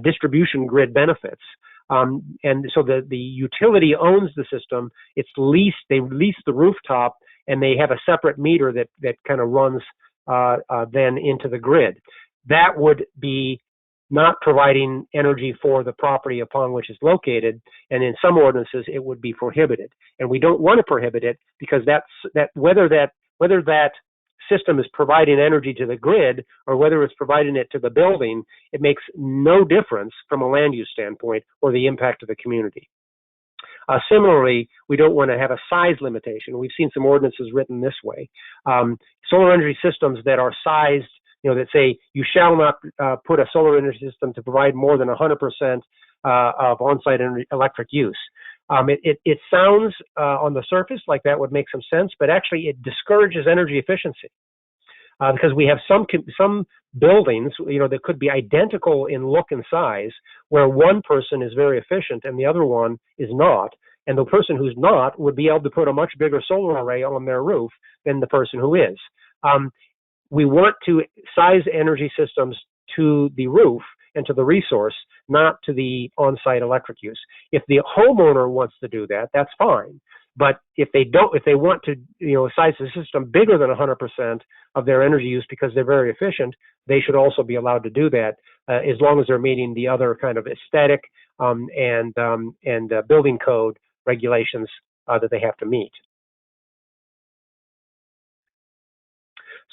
[SPEAKER 4] distribution grid benefits. And so the utility owns the system. It's leased. They lease the rooftop, and they have a separate meter that kind of runs then into the grid. That would be not providing energy for the property upon which it's located, and in some ordinances it would be prohibited. And we don't want to prohibit it because whether that system is providing energy to the grid or whether it's providing it to the building, it makes no difference from a land use standpoint or the impact of the community. Similarly, we don't want to have a size limitation. We've seen some ordinances written this way. Solar energy systems that are sized that say you shall not put a solar energy system to provide more than 100% of on-site electric use. It sounds on the surface like that would make some sense, but actually it discourages energy efficiency because we have some buildings, that could be identical in look and size, where one person is very efficient and the other one is not, and the person who's not would be able to put a much bigger solar array on their roof than the person who is. We want to size energy systems to the roof and to the resource, not to the on-site electric use. If the homeowner wants to do that, that's fine. But if they want to, size the system bigger than 100% of their energy use because they're very efficient, they should also be allowed to do that, as long as they're meeting the other kind of aesthetic and building code regulations that they have to meet.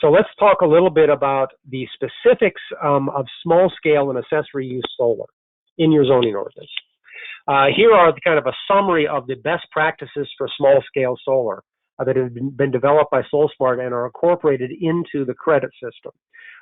[SPEAKER 4] So let's talk a little bit about the specifics of small-scale and accessory use solar in your zoning ordinance. Here are kind of a summary of the best practices for small-scale solar that have been developed by SolSmart and are incorporated into the credit system.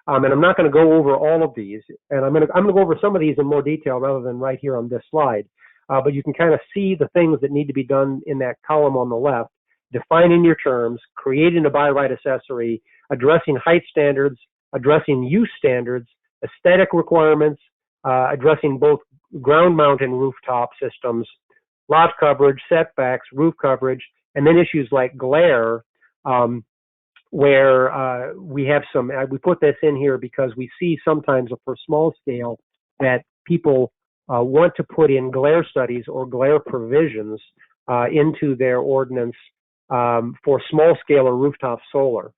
[SPEAKER 4] And I'm not going to go over all of these, and I'm going to go over some of these in more detail rather than right here on this slide. But you can kind of see the things that need to be done in that column on the left: defining your terms, creating a by right accessory, addressing height standards, addressing use standards, aesthetic requirements, addressing both ground mount and rooftop systems, lot coverage, setbacks, roof coverage, and then issues like glare, where we have some, we put this in here because we see sometimes for small scale that people want to put in glare studies or glare provisions into their ordinance for small scale or rooftop solar.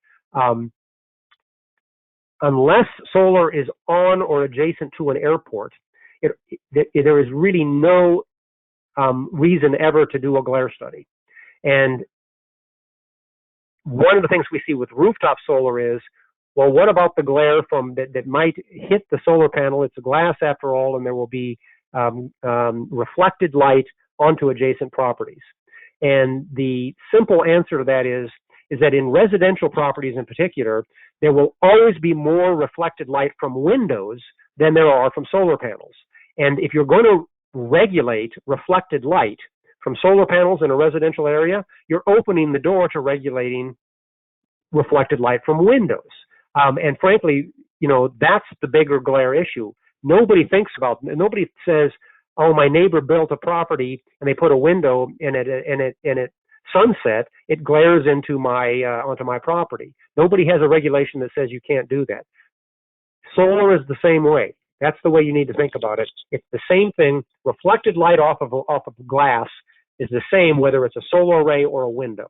[SPEAKER 4] Unless solar is on or adjacent to an airport, there is really no reason ever to do a glare study. And one of the things we see with rooftop solar is, well, what about the glare that might hit the solar panel? It's glass after all, and there will be reflected light onto adjacent properties. And the simple answer to that is that in residential properties in particular, there will always be more reflected light from windows than there are from solar panels. And if you're going to regulate reflected light from solar panels in a residential area, you're opening the door to regulating reflected light from windows. And frankly, that's the bigger glare issue. Nobody says, oh, my neighbor built a property and they put a window in it, and it sunset, it glares into onto my property. Nobody has a regulation that says you can't do that. Solar is the same way. That's the way you need to think about it. It's the same thing. Reflected light off of glass is the same whether it's a solar array or a window.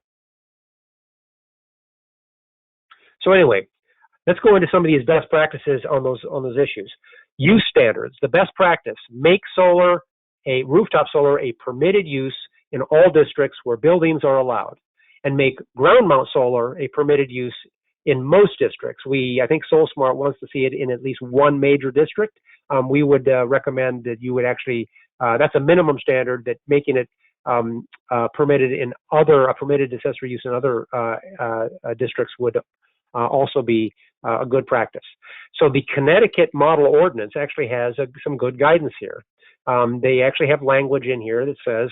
[SPEAKER 4] So anyway, let's go into some of these best practices on those issues. Use standards. The best practice: make rooftop solar a permitted use in all districts where buildings are allowed, and make ground mount solar a permitted use in most districts. I think SolSmart wants to see it in at least one major district. We would recommend that you would actually, that's a minimum standard, that making it permitted in a permitted accessory use in other districts would also be a good practice. So the Connecticut model ordinance actually has some good guidance here. They actually have language in here that says,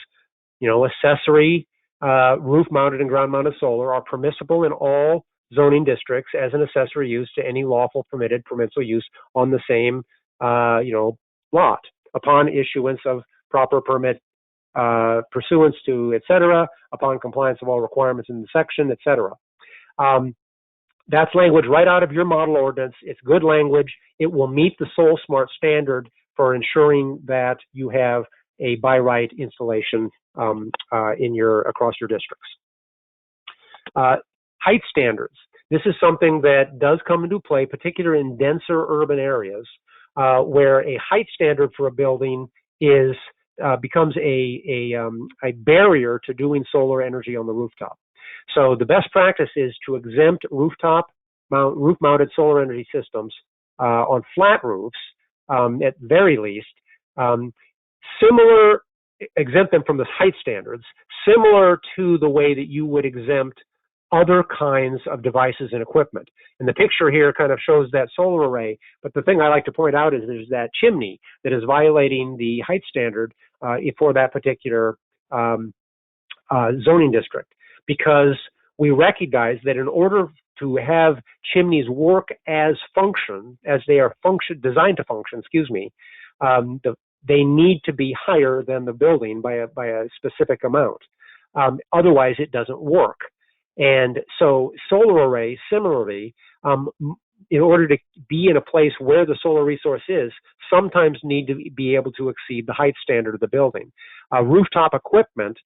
[SPEAKER 4] accessory roof-mounted and ground-mounted solar are permissible in all zoning districts as an accessory use to any lawful permissible use on the same, lot upon issuance of proper permit, pursuance to, etc., upon compliance of all requirements in the section, etc. That's language right out of your model ordinance. It's good language. It will meet the SolSmart standard for ensuring that you have a by right installation across your districts. Height standards. This is something that does come into play, particularly in denser urban areas, where a height standard for a building becomes a barrier to doing solar energy on the rooftop. So the best practice is to exempt roof-mounted solar energy systems on flat roofs, at very least, exempt them from the height standards, similar to the way that you would exempt other kinds of devices and equipment. And the picture here kind of shows that solar array, but the thing I like to point out is there's that chimney that is violating the height standard for that particular zoning district, because we recognize that in order to have chimneys work as they are designed to function, they need to be higher than the building by a specific amount. Otherwise, it doesn't work. And so solar arrays, similarly, in order to be in a place where the solar resource is, sometimes need to be able to exceed the height standard of the building. Rooftop equipment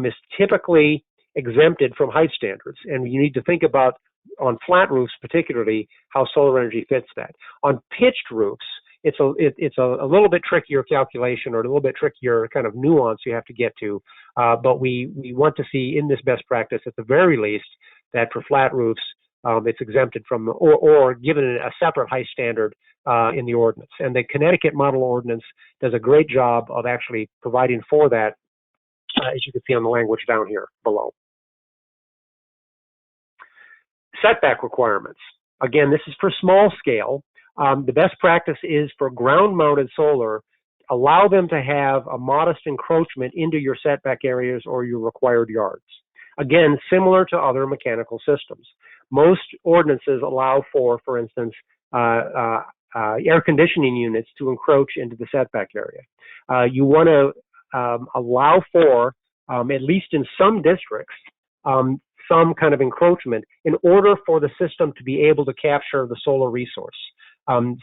[SPEAKER 4] is typically exempted from height standards, and you need to think about, on flat roofs particularly, how solar energy fits that. On pitched roofs, it's a little bit trickier calculation, or a little bit trickier kind of nuance you have to get to, but we want to see in this best practice, at the very least, that for flat roofs, it's exempted from, or given a separate height standard in the ordinance. And the Connecticut Model Ordinance does a great job of actually providing for that, as you can see on the language down here below. Setback requirements. Again, this is for small scale. The best practice is for ground-mounted solar, allow them to have a modest encroachment into your setback areas or your required yards. Again, similar to other mechanical systems. Most ordinances allow for instance, air conditioning units to encroach into the setback area. You want to allow for, at least in some districts, some kind of encroachment in order for the system to be able to capture the solar resource.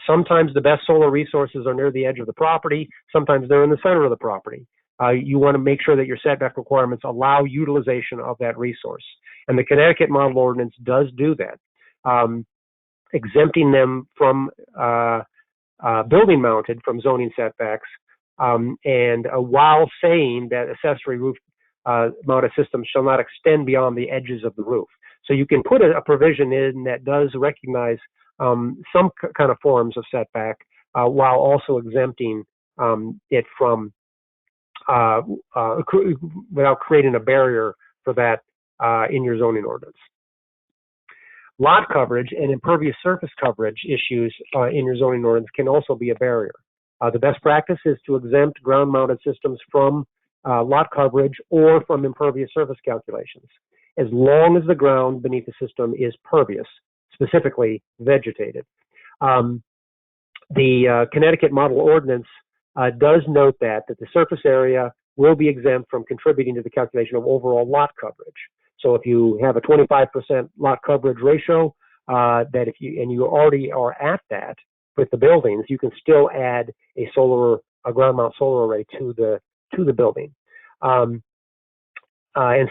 [SPEAKER 4] Sometimes the best solar resources are near the edge of the property. Sometimes they're in the center of the property. You want to make sure that your setback requirements allow utilization of that resource. And the Connecticut Model Ordinance does do that, exempting them from building mounted from zoning setbacks, and while saying that accessory roof mounted systems shall not extend beyond the edges of the roof. So you can put a provision in that does recognize some kind of forms of setback, while also exempting it from, without creating a barrier for that in your zoning ordinance. Lot coverage and impervious surface coverage issues in your zoning ordinance can also be a barrier. The best practice is to exempt ground-mounted systems from lot coverage or from impervious surface calculations, as long as the ground beneath the system is pervious, specifically vegetated. The Connecticut Model Ordinance does note that the surface area will be exempt from contributing to the calculation of overall lot coverage. So if you have a 25% lot coverage ratio, and you already are at that with the buildings, you can still add a ground mount solar array to the building. And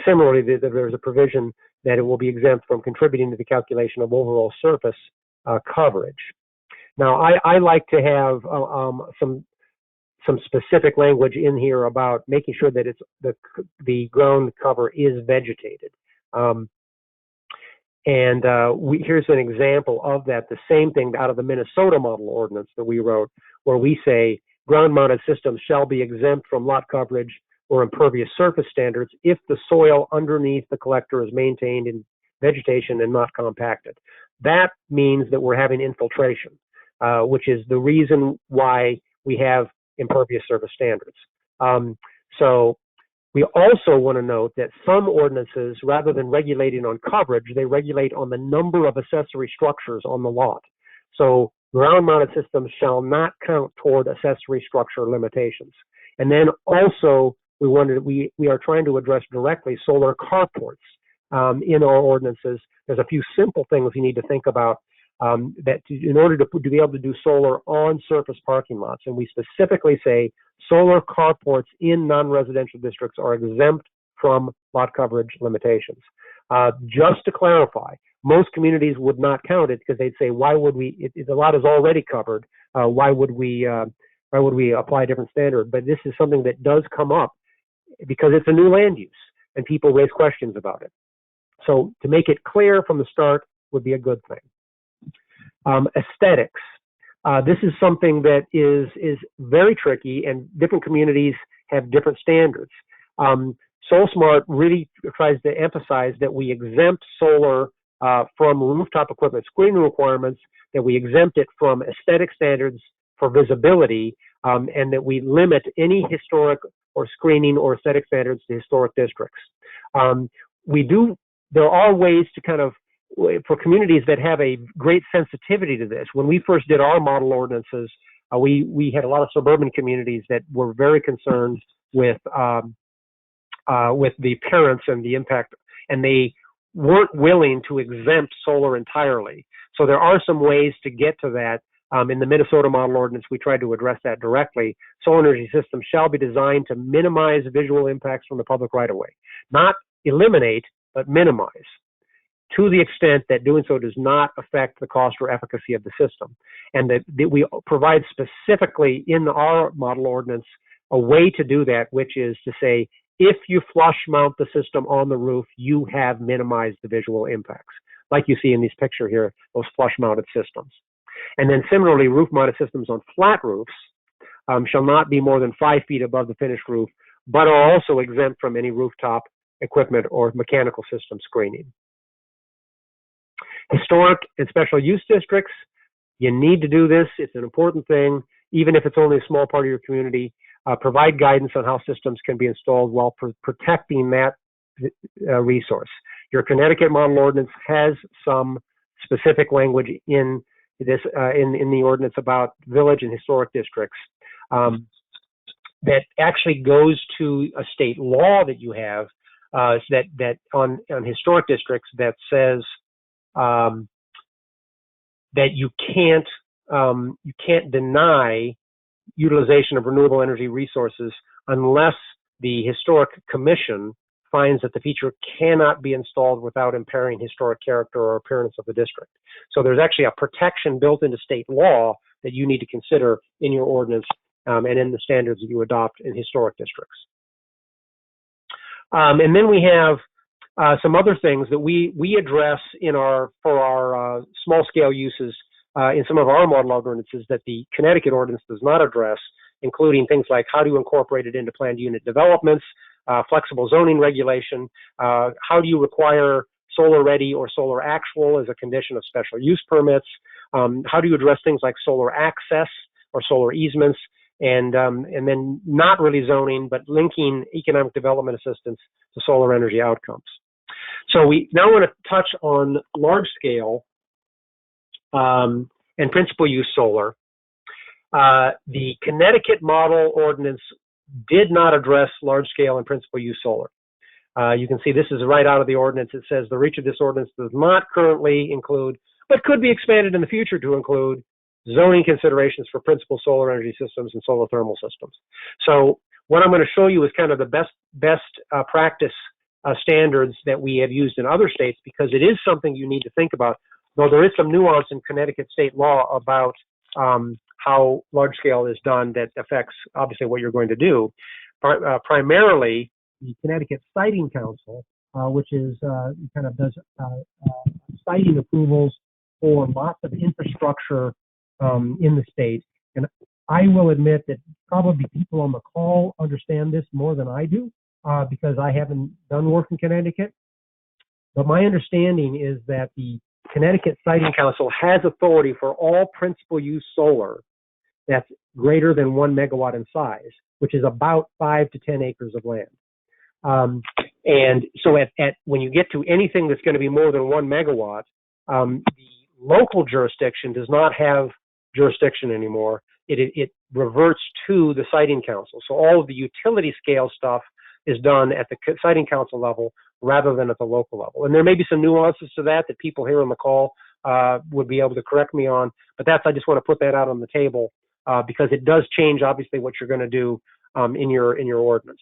[SPEAKER 4] similarly, there's a provision that it will be exempt from contributing to the calculation of overall surface coverage. Now, I like to have some specific language in here about making sure that the ground cover is vegetated. Here's an example of that, the same thing out of the Minnesota Model Ordinance that we wrote, where we say ground-mounted systems shall be exempt from lot coverage or impervious surface standards if the soil underneath the collector is maintained in vegetation and not compacted. That means that we're having infiltration, which is the reason why we have impervious surface standards. So we also want to note that some ordinances, rather than regulating on coverage, they regulate on the number of accessory structures on the lot. So ground-mounted systems shall not count toward accessory structure limitations. And then also, we are trying to address directly solar carports in our ordinances. There's a few simple things you need to think about in order to be able to do solar on surface parking lots. And we specifically say solar carports in non-residential districts are exempt from lot coverage limitations. Just to clarify, most communities would not count it because they'd say, why would we, the lot is already covered, why would we apply a different standard? But this is something that does come up because it's a new land use and people raise questions about it. So to make it clear from the start would be a good thing. Aesthetics. This is something that is very tricky, and different communities have different standards. SolSmart really tries to emphasize that we exempt solar from rooftop equipment screening requirements, that we exempt it from aesthetic standards for visibility, and that we limit any historic or screening or aesthetic standards to historic districts. There are ways to kind of, for communities that have a great sensitivity to this. When we first did our model ordinances, we had a lot of suburban communities that were very concerned with the appearance and the impact, and they weren't willing to exempt solar entirely. So there are some ways to get to that. In the Minnesota model ordinance, we tried to address that directly. Solar energy systems shall be designed to minimize visual impacts from the public right-of-way. Not eliminate, but minimize, to the extent that doing so does not affect the cost or efficacy of the system. And that we provide specifically in our model ordinance a way to do that, which is to say, if you flush mount the system on the roof, you have minimized the visual impacts, like you see in this picture here, those flush mounted systems. And then similarly, roof mounted systems on flat roofs shall not be more than 5 feet above the finished roof, but are also exempt from any rooftop equipment or mechanical system screening. Historic and special use districts, you need to do this. It's an important thing, even if it's only a small part of your community. Provide guidance on how systems can be installed while protecting that resource. Your Connecticut model ordinance has some specific language in this in the ordinance about village and historic districts that actually goes to a state law that you have that on historic districts that says that you can't deny utilization of renewable energy resources unless the historic commission finds that the feature cannot be installed without impairing historic character or appearance of the district. So there's actually a protection built into state law that you need to consider in your ordinance and in the standards that you adopt in historic districts. And then we have some other things that we address for our small scale uses in some of our model ordinances that the Connecticut ordinance does not address, including things like how to incorporate it into planned unit developments, flexible zoning regulation, how do you require solar ready or solar actual as a condition of special use permits, how do you address things like solar access or solar easements, and then not really zoning, but linking economic development assistance to solar energy outcomes. So we now want to touch on large scale and principal use solar. The Connecticut model ordinance did not address large scale and principal use solar. You can see this is right out of the ordinance. It says the reach of this ordinance does not currently include, but could be expanded in the future to include zoning considerations for principal solar energy systems and solar thermal systems. So what I'm going to show you is kind of the best practice standards that we have used in other states, because it is something you need to think about, though there is some nuance in Connecticut state law about how large scale is done that affects obviously what you're going to do. Primarily, the Connecticut Siting Council, which is kind of does siting approvals for lots of infrastructure in the state. And I will admit that probably people on the call understand this more than I do because I haven't done work in Connecticut. But my understanding is that the Connecticut Siting Council has authority for all principal use solar that's greater than 1 megawatt in size, which is about 5 to 10 acres of land. And so when you get to anything that's going to be more than 1 megawatt, the local jurisdiction does not have jurisdiction anymore. It reverts to the Siting Council. So all of the utility scale stuff is done at the Siting Council level rather than at the local level. And there may be some nuances to that people here on the call would be able to correct me on, but I just want to put that out on the table because it does change obviously what you're going to do in your ordinance.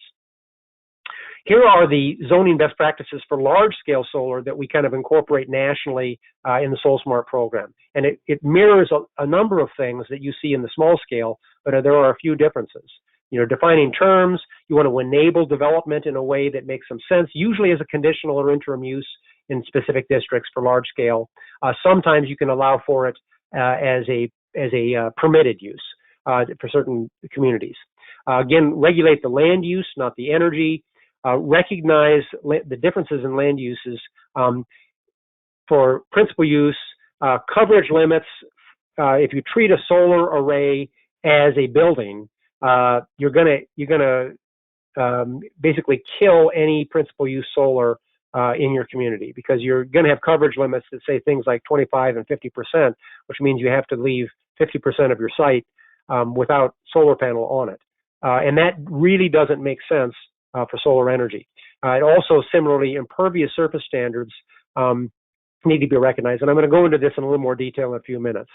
[SPEAKER 4] Here are the zoning best practices for large-scale solar that we kind of incorporate nationally in the SolSmart program. And it mirrors a number of things that you see in the small scale, but there are a few differences. You know, defining terms, you want to enable development in a way that makes some sense, usually as a conditional or interim use in specific districts for large scale. Sometimes you can allow for it as a permitted use for certain communities. Again, regulate the land use, not the energy. recognize the differences in land uses for principal use, coverage limits. If you treat a solar array as a building, you're gonna basically kill any principal use solar in your community, because you're going to have coverage limits that say things like 25 and 50%, which means you have to leave 50% of your site without solar panel on it. And that really doesn't make sense for solar energy. And also, similarly, impervious surface standards need to be recognized. And I'm going to go into this in a little more detail in a few minutes.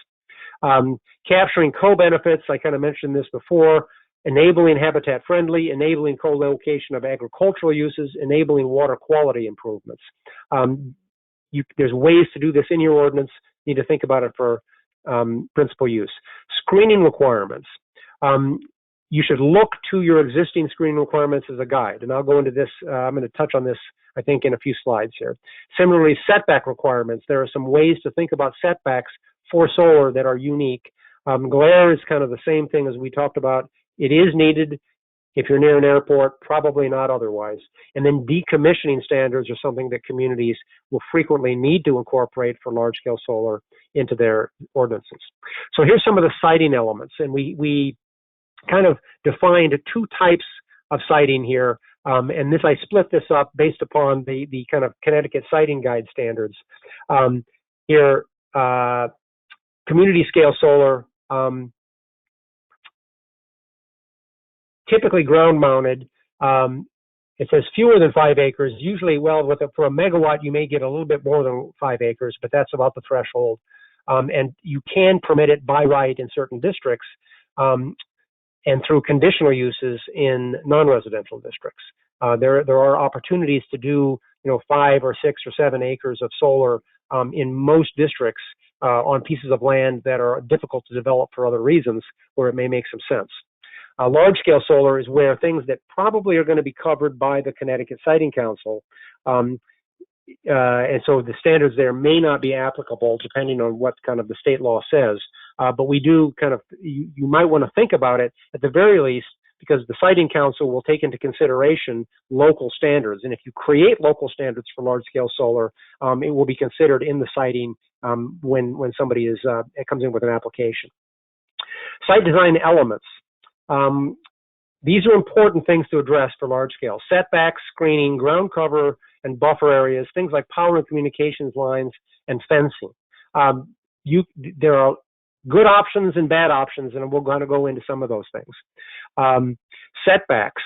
[SPEAKER 4] Capturing co-benefits, I kind of mentioned this before, enabling habitat friendly, enabling co-location of agricultural uses, enabling water quality improvements. There's ways to do this in your ordinance. You need to think about it for principal use. Screening requirements. You should look to your existing screening requirements as a guide, and I'll go into this. I'm going to touch on this, I think, in a few slides here. Similarly, setback requirements. There are some ways to think about setbacks for solar that are unique. Glare is kind of the same thing as we talked about. It is needed if you're near an airport, probably not otherwise. And then decommissioning standards are something that communities will frequently need to incorporate for large-scale solar into their ordinances. So here's some of the siting elements, and we kind of defined two types of siting here, and I split this up based upon the kind of Connecticut siting guide standards. Here, community scale solar, typically ground mounted. It says fewer than 5 acres. Usually, well, for a megawatt, you may get a little bit more than 5 acres, but that's about the threshold. And you can permit it by right in certain districts, and through conditional uses in non-residential districts. There are opportunities to do 5 or 6 or 7 acres of solar in most districts on pieces of land that are difficult to develop for other reasons, where it may make some sense. Large-scale solar is where things that probably are going to be covered by the Connecticut Siting Council, and so the standards there may not be applicable depending on what kind of the state law says. But we do kind of, you might want to think about it at the very least, because the Siting Council will take into consideration local standards. And if you create local standards for large-scale solar, it will be considered in the siting when somebody comes in with an application. Site design elements. These are important things to address for large scale. Setbacks, screening, ground cover, and buffer areas, things like power and communications lines, and fencing. There are good options and bad options, and we're going to go into some of those things. Setbacks.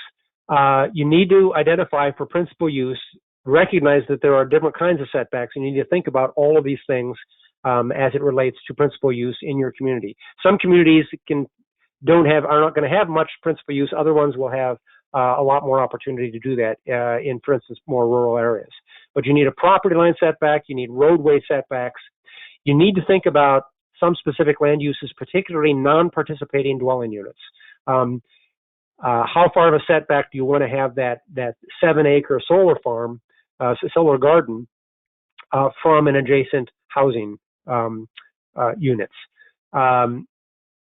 [SPEAKER 4] You need to identify for principal use, recognize that there are different kinds of setbacks, and you need to think about all of these things as it relates to principal use in your community. Some communities are not going to have much principal use. Other ones will have a lot more opportunity to do that in, for instance, more rural areas. But you need a property line setback. You need roadway setbacks. You need to think about some specific land uses, particularly non-participating dwelling units. How far of a setback do you want to have that 7-acre solar farm, solar garden, from an adjacent housing units?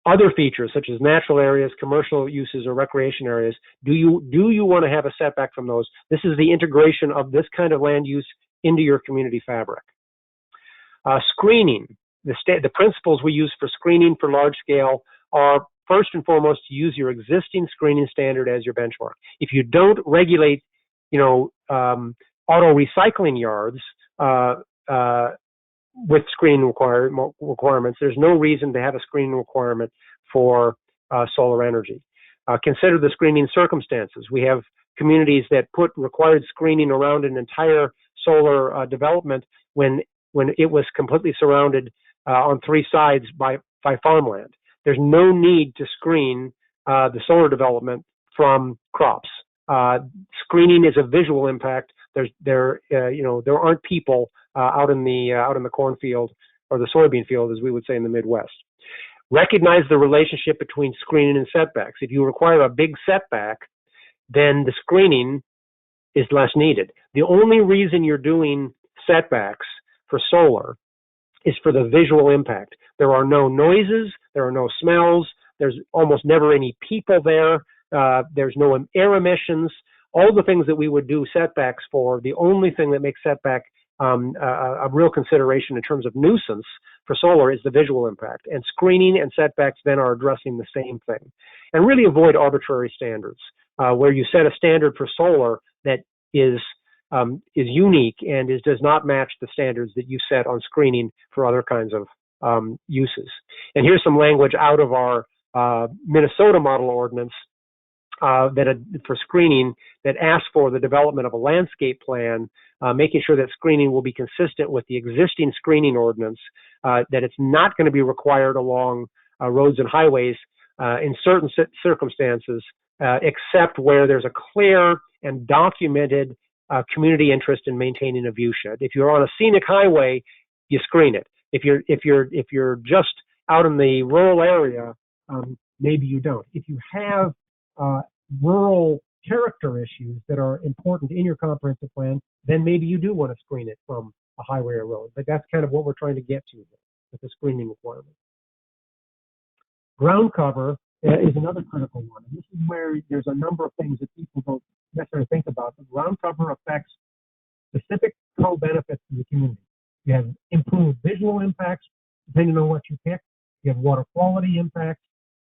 [SPEAKER 4] Other features such as natural areas, commercial uses, or recreation areas, do you want to have a setback from those? This is the integration of this kind of land use into your community fabric. Screening. The principles we use for screening for large scale are first and foremost to use your existing screening standard as your benchmark. If you don't regulate, auto recycling yards with screening requirements, there's no reason to have a screening requirement for solar energy. Consider the screening circumstances. We have communities that put required screening around an entire solar development when it was completely surrounded on 3 sides by farmland. There's no need to screen the solar development from crops. Screening is a visual impact. There aren't people out in the cornfield or the soybean field, as we would say in the Midwest. Recognize the relationship between screening and setbacks. If you require a big setback, then the screening is less needed. The only reason you're doing setbacks for solar is for the visual impact. There are no noises, there are no smells, there's almost never any people there, there's no air emissions. all the things that we would do setbacks for, the only thing that makes setback a real consideration in terms of nuisance for solar is the visual impact. And screening and setbacks then are addressing the same thing. And really avoid arbitrary standards, where you set a standard for solar that is unique and does not match the standards that you set on screening for other kinds of uses. And here's some language out of our Minnesota model ordinance for screening that asks for the development of a landscape plan, making sure that screening will be consistent with the existing screening ordinance, that it's not going to be required along roads and highways in certain circumstances, except where there's a clear and documented community interest in maintaining a view shed. If you're on a scenic highway, you screen it. If you're just out in the rural area, maybe you don't. If you have rural character issues that are important in your comprehensive plan, then maybe you do want to screen it from a highway or road. But that's kind of what we're trying to get to here with the screening requirement. Ground cover is another critical one. And this is where there's a number of things that people don't necessarily think about. But ground cover affects specific co-benefits to the community. You have improved visual impacts, depending on what you pick. You have water quality impacts.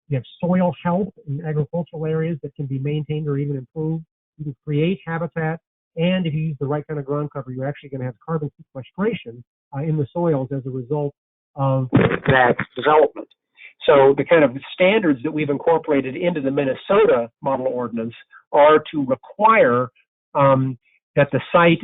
[SPEAKER 4] You have soil health in agricultural areas that can be maintained or even improved. You can create habitat. And if you use the right kind of ground cover, you're actually going to have carbon sequestration in the soils as a result of that development. So the kind of standards that we've incorporated into the Minnesota model ordinance are to require that the site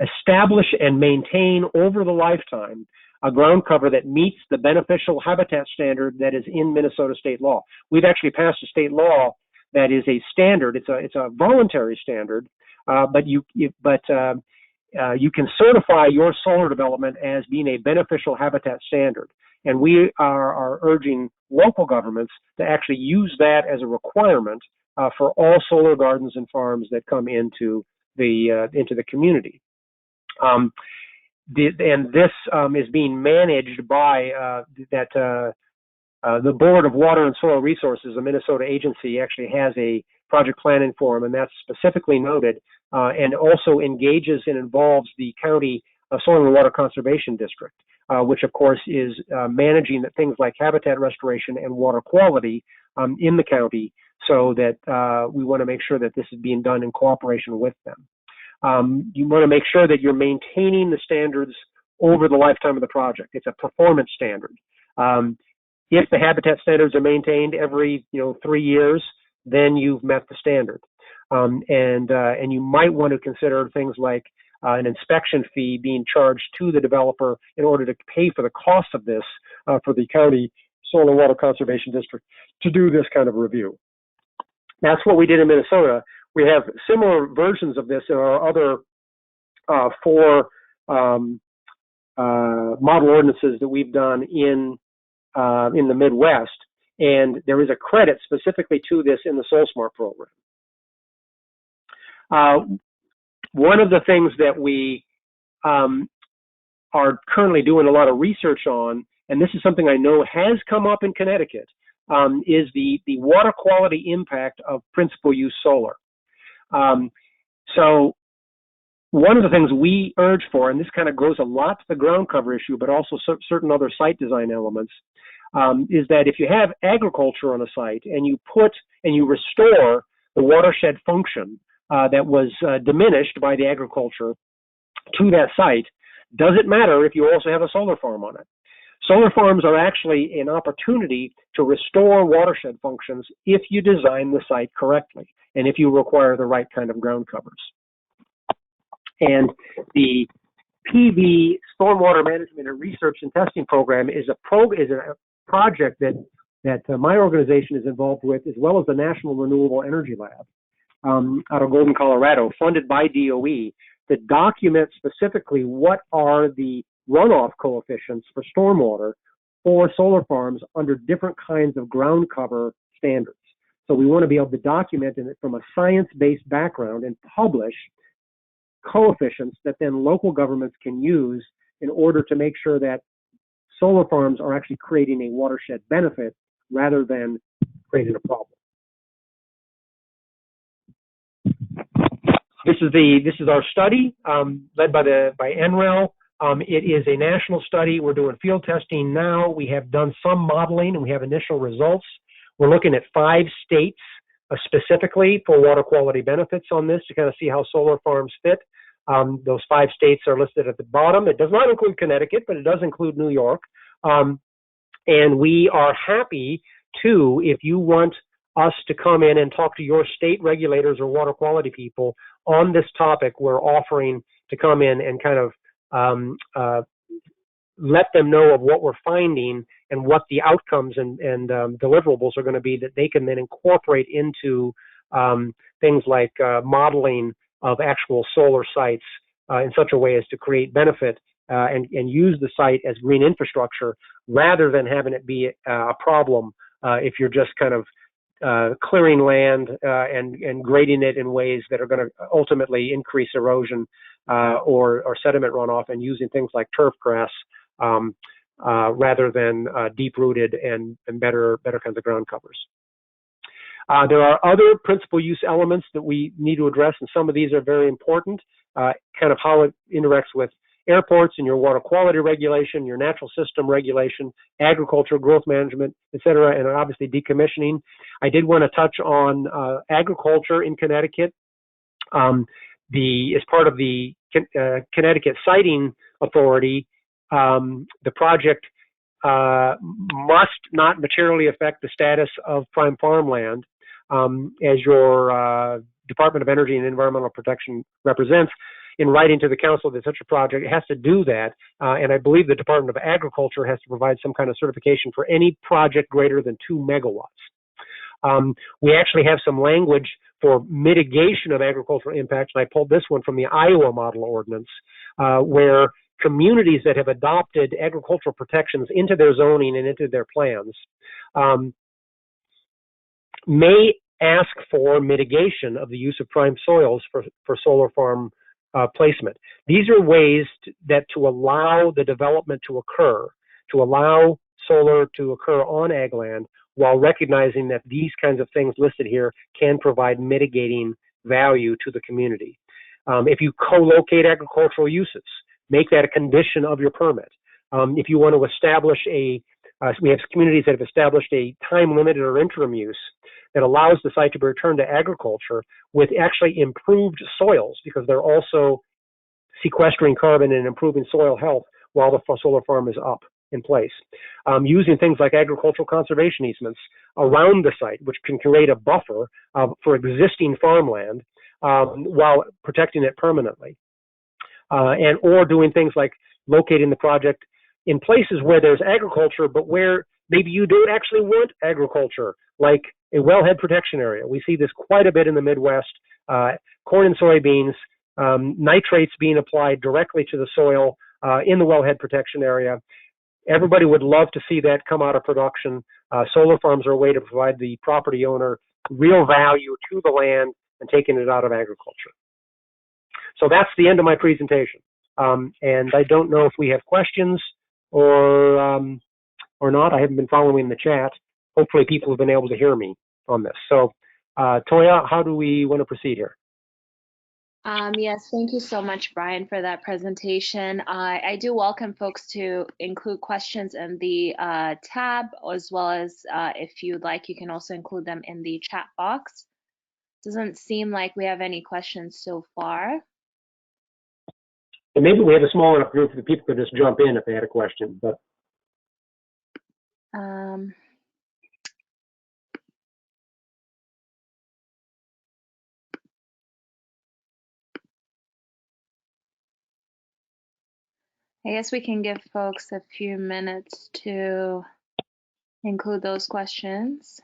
[SPEAKER 4] establish and maintain over the lifetime a ground cover that meets the beneficial habitat standard that is in Minnesota state law. We've actually passed a state law that is a standard. It's a voluntary standard, but you can certify your solar development as being a beneficial habitat standard. And we are urging local governments to actually use that as a requirement for all solar gardens and farms that come into the community. And this is being managed by the Board of Water and Soil Resources, a Minnesota agency, actually has a project planning forum, and that's specifically noted, and also engages and involves the county Soil and Water Conservation District, which of course is managing things like habitat restoration and water quality in the county, so that we want to make sure that this is being done in cooperation with them. You want to make sure that you're maintaining the standards over the lifetime of the project. It's a performance standard. If the habitat standards are maintained every 3 years, then you've met the standard. And you might want to consider things like an inspection fee being charged to the developer in order to pay for the cost of this for the county Soil and Water Conservation District to do this kind of review. That's what we did in Minnesota. We have similar versions of this in our other 4 model ordinances that we've done in the Midwest, and there is a credit specifically to this in the SolSmart program. One of the things that we are currently doing a lot of research on, and this is something I know has come up in Connecticut, is the water quality impact of principal use solar. So one of the things we urge for, and this kind of goes a lot to the ground cover issue, but also certain other site design elements, is that if you have agriculture on a site and you restore the watershed function that was diminished by the agriculture to that site, does it matter if you also have a solar farm on it? Solar farms are actually an opportunity to restore watershed functions if you design the site correctly and if you require the right kind of ground covers. And the PV Stormwater Management and Research and Testing Program is a project that my organization is involved with, as well as the National Renewable Energy Lab out of Golden, Colorado, funded by DOE, to document specifically what are the runoff coefficients for stormwater for solar farms under different kinds of ground cover standards. So we want to be able to document it from a science-based background and publish coefficients that then local governments can use in order to make sure that solar farms are actually creating a watershed benefit rather than creating a problem. This is our study led by NREL. It is a national study. We're doing field testing now. We have done some modeling and we have initial results. We're looking at 5 states specifically for water quality benefits on this to kind of see how solar farms fit. Those 5 states are listed at the bottom. It does not include Connecticut, but it does include New York. And we are happy to, if you want us to come in and talk to your state regulators or water quality people on this topic, we're offering to come in and kind of let them know of what we're finding and what the outcomes and deliverables are going to be that they can then incorporate into things like modeling of actual solar sites in such a way as to create benefit and use the site as green infrastructure rather than having it be a problem if you're just kind of clearing land and grading it in ways that are going to ultimately increase erosion or sediment runoff, and using things like turf grass rather than deep-rooted and better kinds of ground covers. There are other principal use elements that we need to address, and some of these are very important, kind of how it interacts with airports and your water quality regulation, your natural system regulation, agriculture, growth management, et cetera, and obviously decommissioning. I did want to touch on agriculture in Connecticut. As part of the Connecticut Siting Authority, the project must not materially affect the status of prime farmland. As your Department of Energy and Environmental Protection represents, in writing to the council that such a project has to do that, and I believe the Department of Agriculture has to provide some kind of certification for any project greater than 2 megawatts. We actually have some language for mitigation of agricultural impacts, and I pulled this one from the Iowa Model Ordinance, where communities that have adopted agricultural protections into their zoning and into their plans may ask for mitigation of the use of prime soils for solar farm placement. These are ways to allow the development to occur, to allow solar to occur on ag land, while recognizing that these kinds of things listed here can provide mitigating value to the community. If you co-locate agricultural uses, make that a condition of your permit. If you want to establish we have communities that have established a time-limited or interim use that allows the site to be returned to agriculture with actually improved soils, because they're also sequestering carbon and improving soil health while the solar farm is up in place. Using things like agricultural conservation easements around the site, which can create a buffer for existing farmland while protecting it permanently. Or doing things like locating the project in places where there's agriculture, but where maybe you don't actually want agriculture, like a wellhead protection area. We see this quite a bit in the Midwest. Corn and soybeans, nitrates being applied directly to the soil in the wellhead protection area. Everybody would love to see that come out of production. Solar farms are a way to provide the property owner real value to the land and taking it out of agriculture. So that's the end of my presentation. And I don't know if we have questions or not. I haven't been following the chat. Hopefully people have been able to hear me on this. So Toya, how do we want to proceed here?
[SPEAKER 3] Yes, thank you so much, Brian, for that presentation. I do welcome folks to include questions in the tab, as well as if you'd like, you can also include them in the chat box. Doesn't seem like we have any questions so far.
[SPEAKER 4] And maybe we have a small enough group that people could just jump in if they had a question. But
[SPEAKER 3] I guess we can give folks a few minutes to include those questions.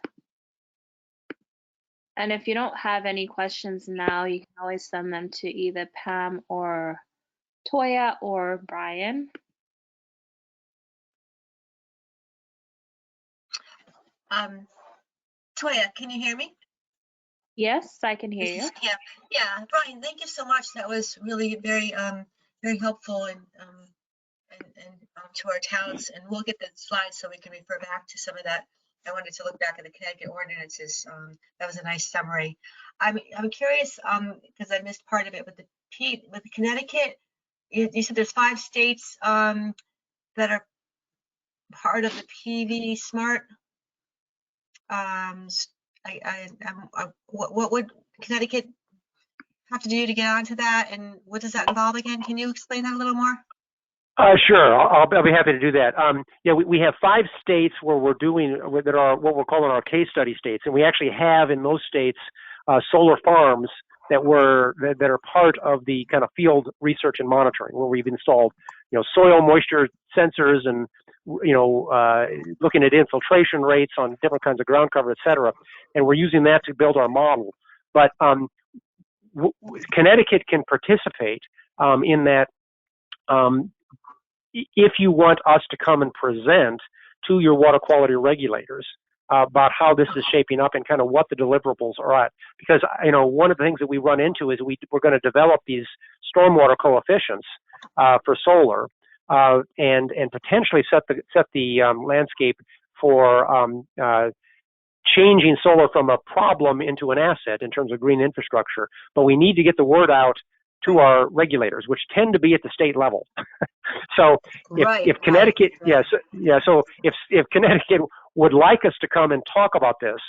[SPEAKER 3] And if you don't have any questions now, you can always send them to either Pam or Toya or Brian.
[SPEAKER 1] Toya, can you hear me?
[SPEAKER 3] Yes, I can hear you.
[SPEAKER 1] Yeah, Brian, thank you so much. That was really very helpful and to our towns, and we'll get the slides so we can refer back to some of that I wanted to look back at the Connecticut ordinances. That was a nice summary. I'm curious because I missed part of it with the Connecticut. You said there's 5 states that are part of the PV Smart. What would Connecticut have to do to get onto that, and what does that involve again? Can you explain that a little more?
[SPEAKER 4] Sure, I'll be happy to do that. Yeah, we have 5 states where we're doing that are what we're calling our case study states, and we actually have in those states solar farms that are part of the kind of field research and monitoring, where we've installed, soil moisture sensors and, looking at infiltration rates on different kinds of ground cover, et cetera, and we're using that to build our model. But Connecticut can participate in that. If you want us to come and present to your water quality regulators about how this is shaping up and kind of what the deliverables are at, because one of the things that we run into is we're going to develop these stormwater coefficients for solar and potentially set the landscape for changing solar from a problem into an asset in terms of green infrastructure. But we need to get the word out to our regulators, which tend to be at the state level. So if Connecticut, so if Connecticut would like us to come and talk about this,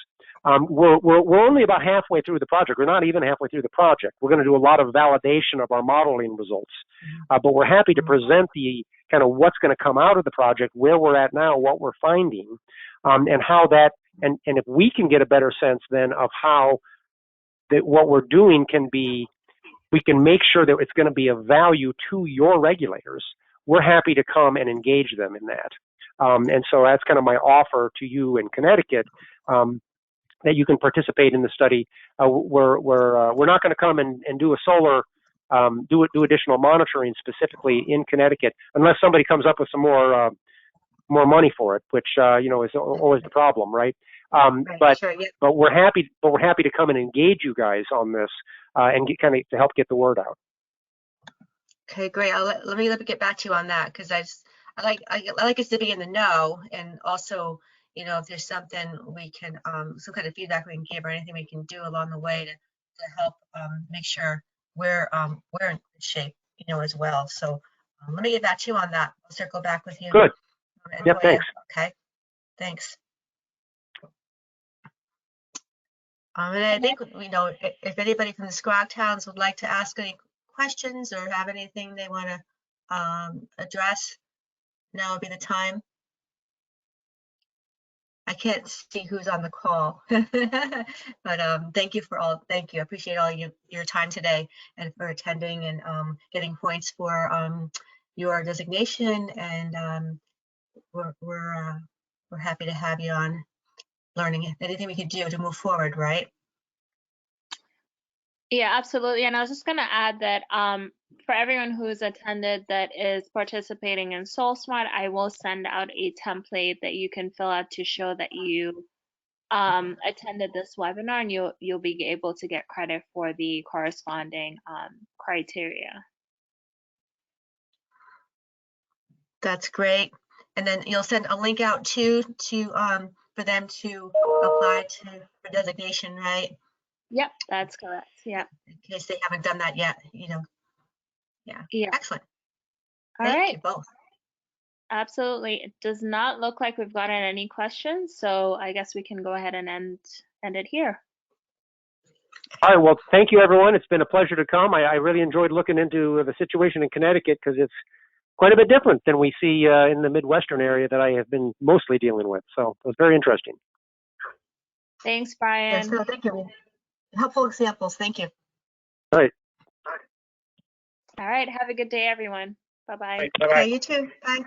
[SPEAKER 4] we're only about halfway through the project. We're not even halfway through the project. We're going to do a lot of validation of our modeling results, but we're happy to present the kind of what's going to come out of the project, where we're at now, what we're finding, and how that, and if we can get a better sense then of how that what we're doing can be, we can make sure that it's going to be of value to your regulators. We're happy to come and engage them in that. And so that's kind of my offer to you in Connecticut, that you can participate in the study. We're not going to come and do a solar, do additional monitoring specifically in Connecticut unless somebody comes up with some more money for it, which is always the problem, right? But we're happy to come and engage you guys on this and to help get the word out.
[SPEAKER 1] Okay, great. Let me get back to you on that, because I like us to be in the know, and also if there's something we can some kind of feedback we can give or anything we can do along the way to help make sure we're in good shape as well. So let me get back to you on that. I'll circle back with you.
[SPEAKER 4] Good. Yep, thanks.
[SPEAKER 1] Okay, thanks. And I think if anybody from the Scrog Towns would like to ask any questions or have anything they want to address, now would be the time. I can't see who's on the call, but thank you. I appreciate all your time today and for attending and getting points for your designation, and we're happy to have you on, learning anything we can do to move forward, right?
[SPEAKER 3] Yeah, absolutely. And I was just going to add that for everyone who's attended that is participating in SolSmart, I will send out a template that you can fill out to show that you attended this webinar, and you'll be able to get credit for the corresponding criteria.
[SPEAKER 1] That's great. And then you'll send a link out too for them to apply for designation, right?
[SPEAKER 3] Yep, that's correct. Yep.
[SPEAKER 1] In case they haven't done that yet, Yeah. Excellent.
[SPEAKER 3] All right.
[SPEAKER 1] Thank you both.
[SPEAKER 3] Absolutely. It does not look like we've gotten any questions, so I guess we can go ahead and end it here.
[SPEAKER 4] All right. Well, thank you, everyone. It's been a pleasure to come. I really enjoyed looking into the situation in Connecticut because it's quite a bit different than we see in the Midwestern area that I have been mostly dealing with. So it was very interesting.
[SPEAKER 3] Thanks, Brian.
[SPEAKER 1] Yes, no, thank you. Helpful examples. Thank you.
[SPEAKER 4] All right.
[SPEAKER 3] All right. Have a good day, everyone. Bye-bye.
[SPEAKER 4] Bye-bye.
[SPEAKER 1] Okay, you too. Bye.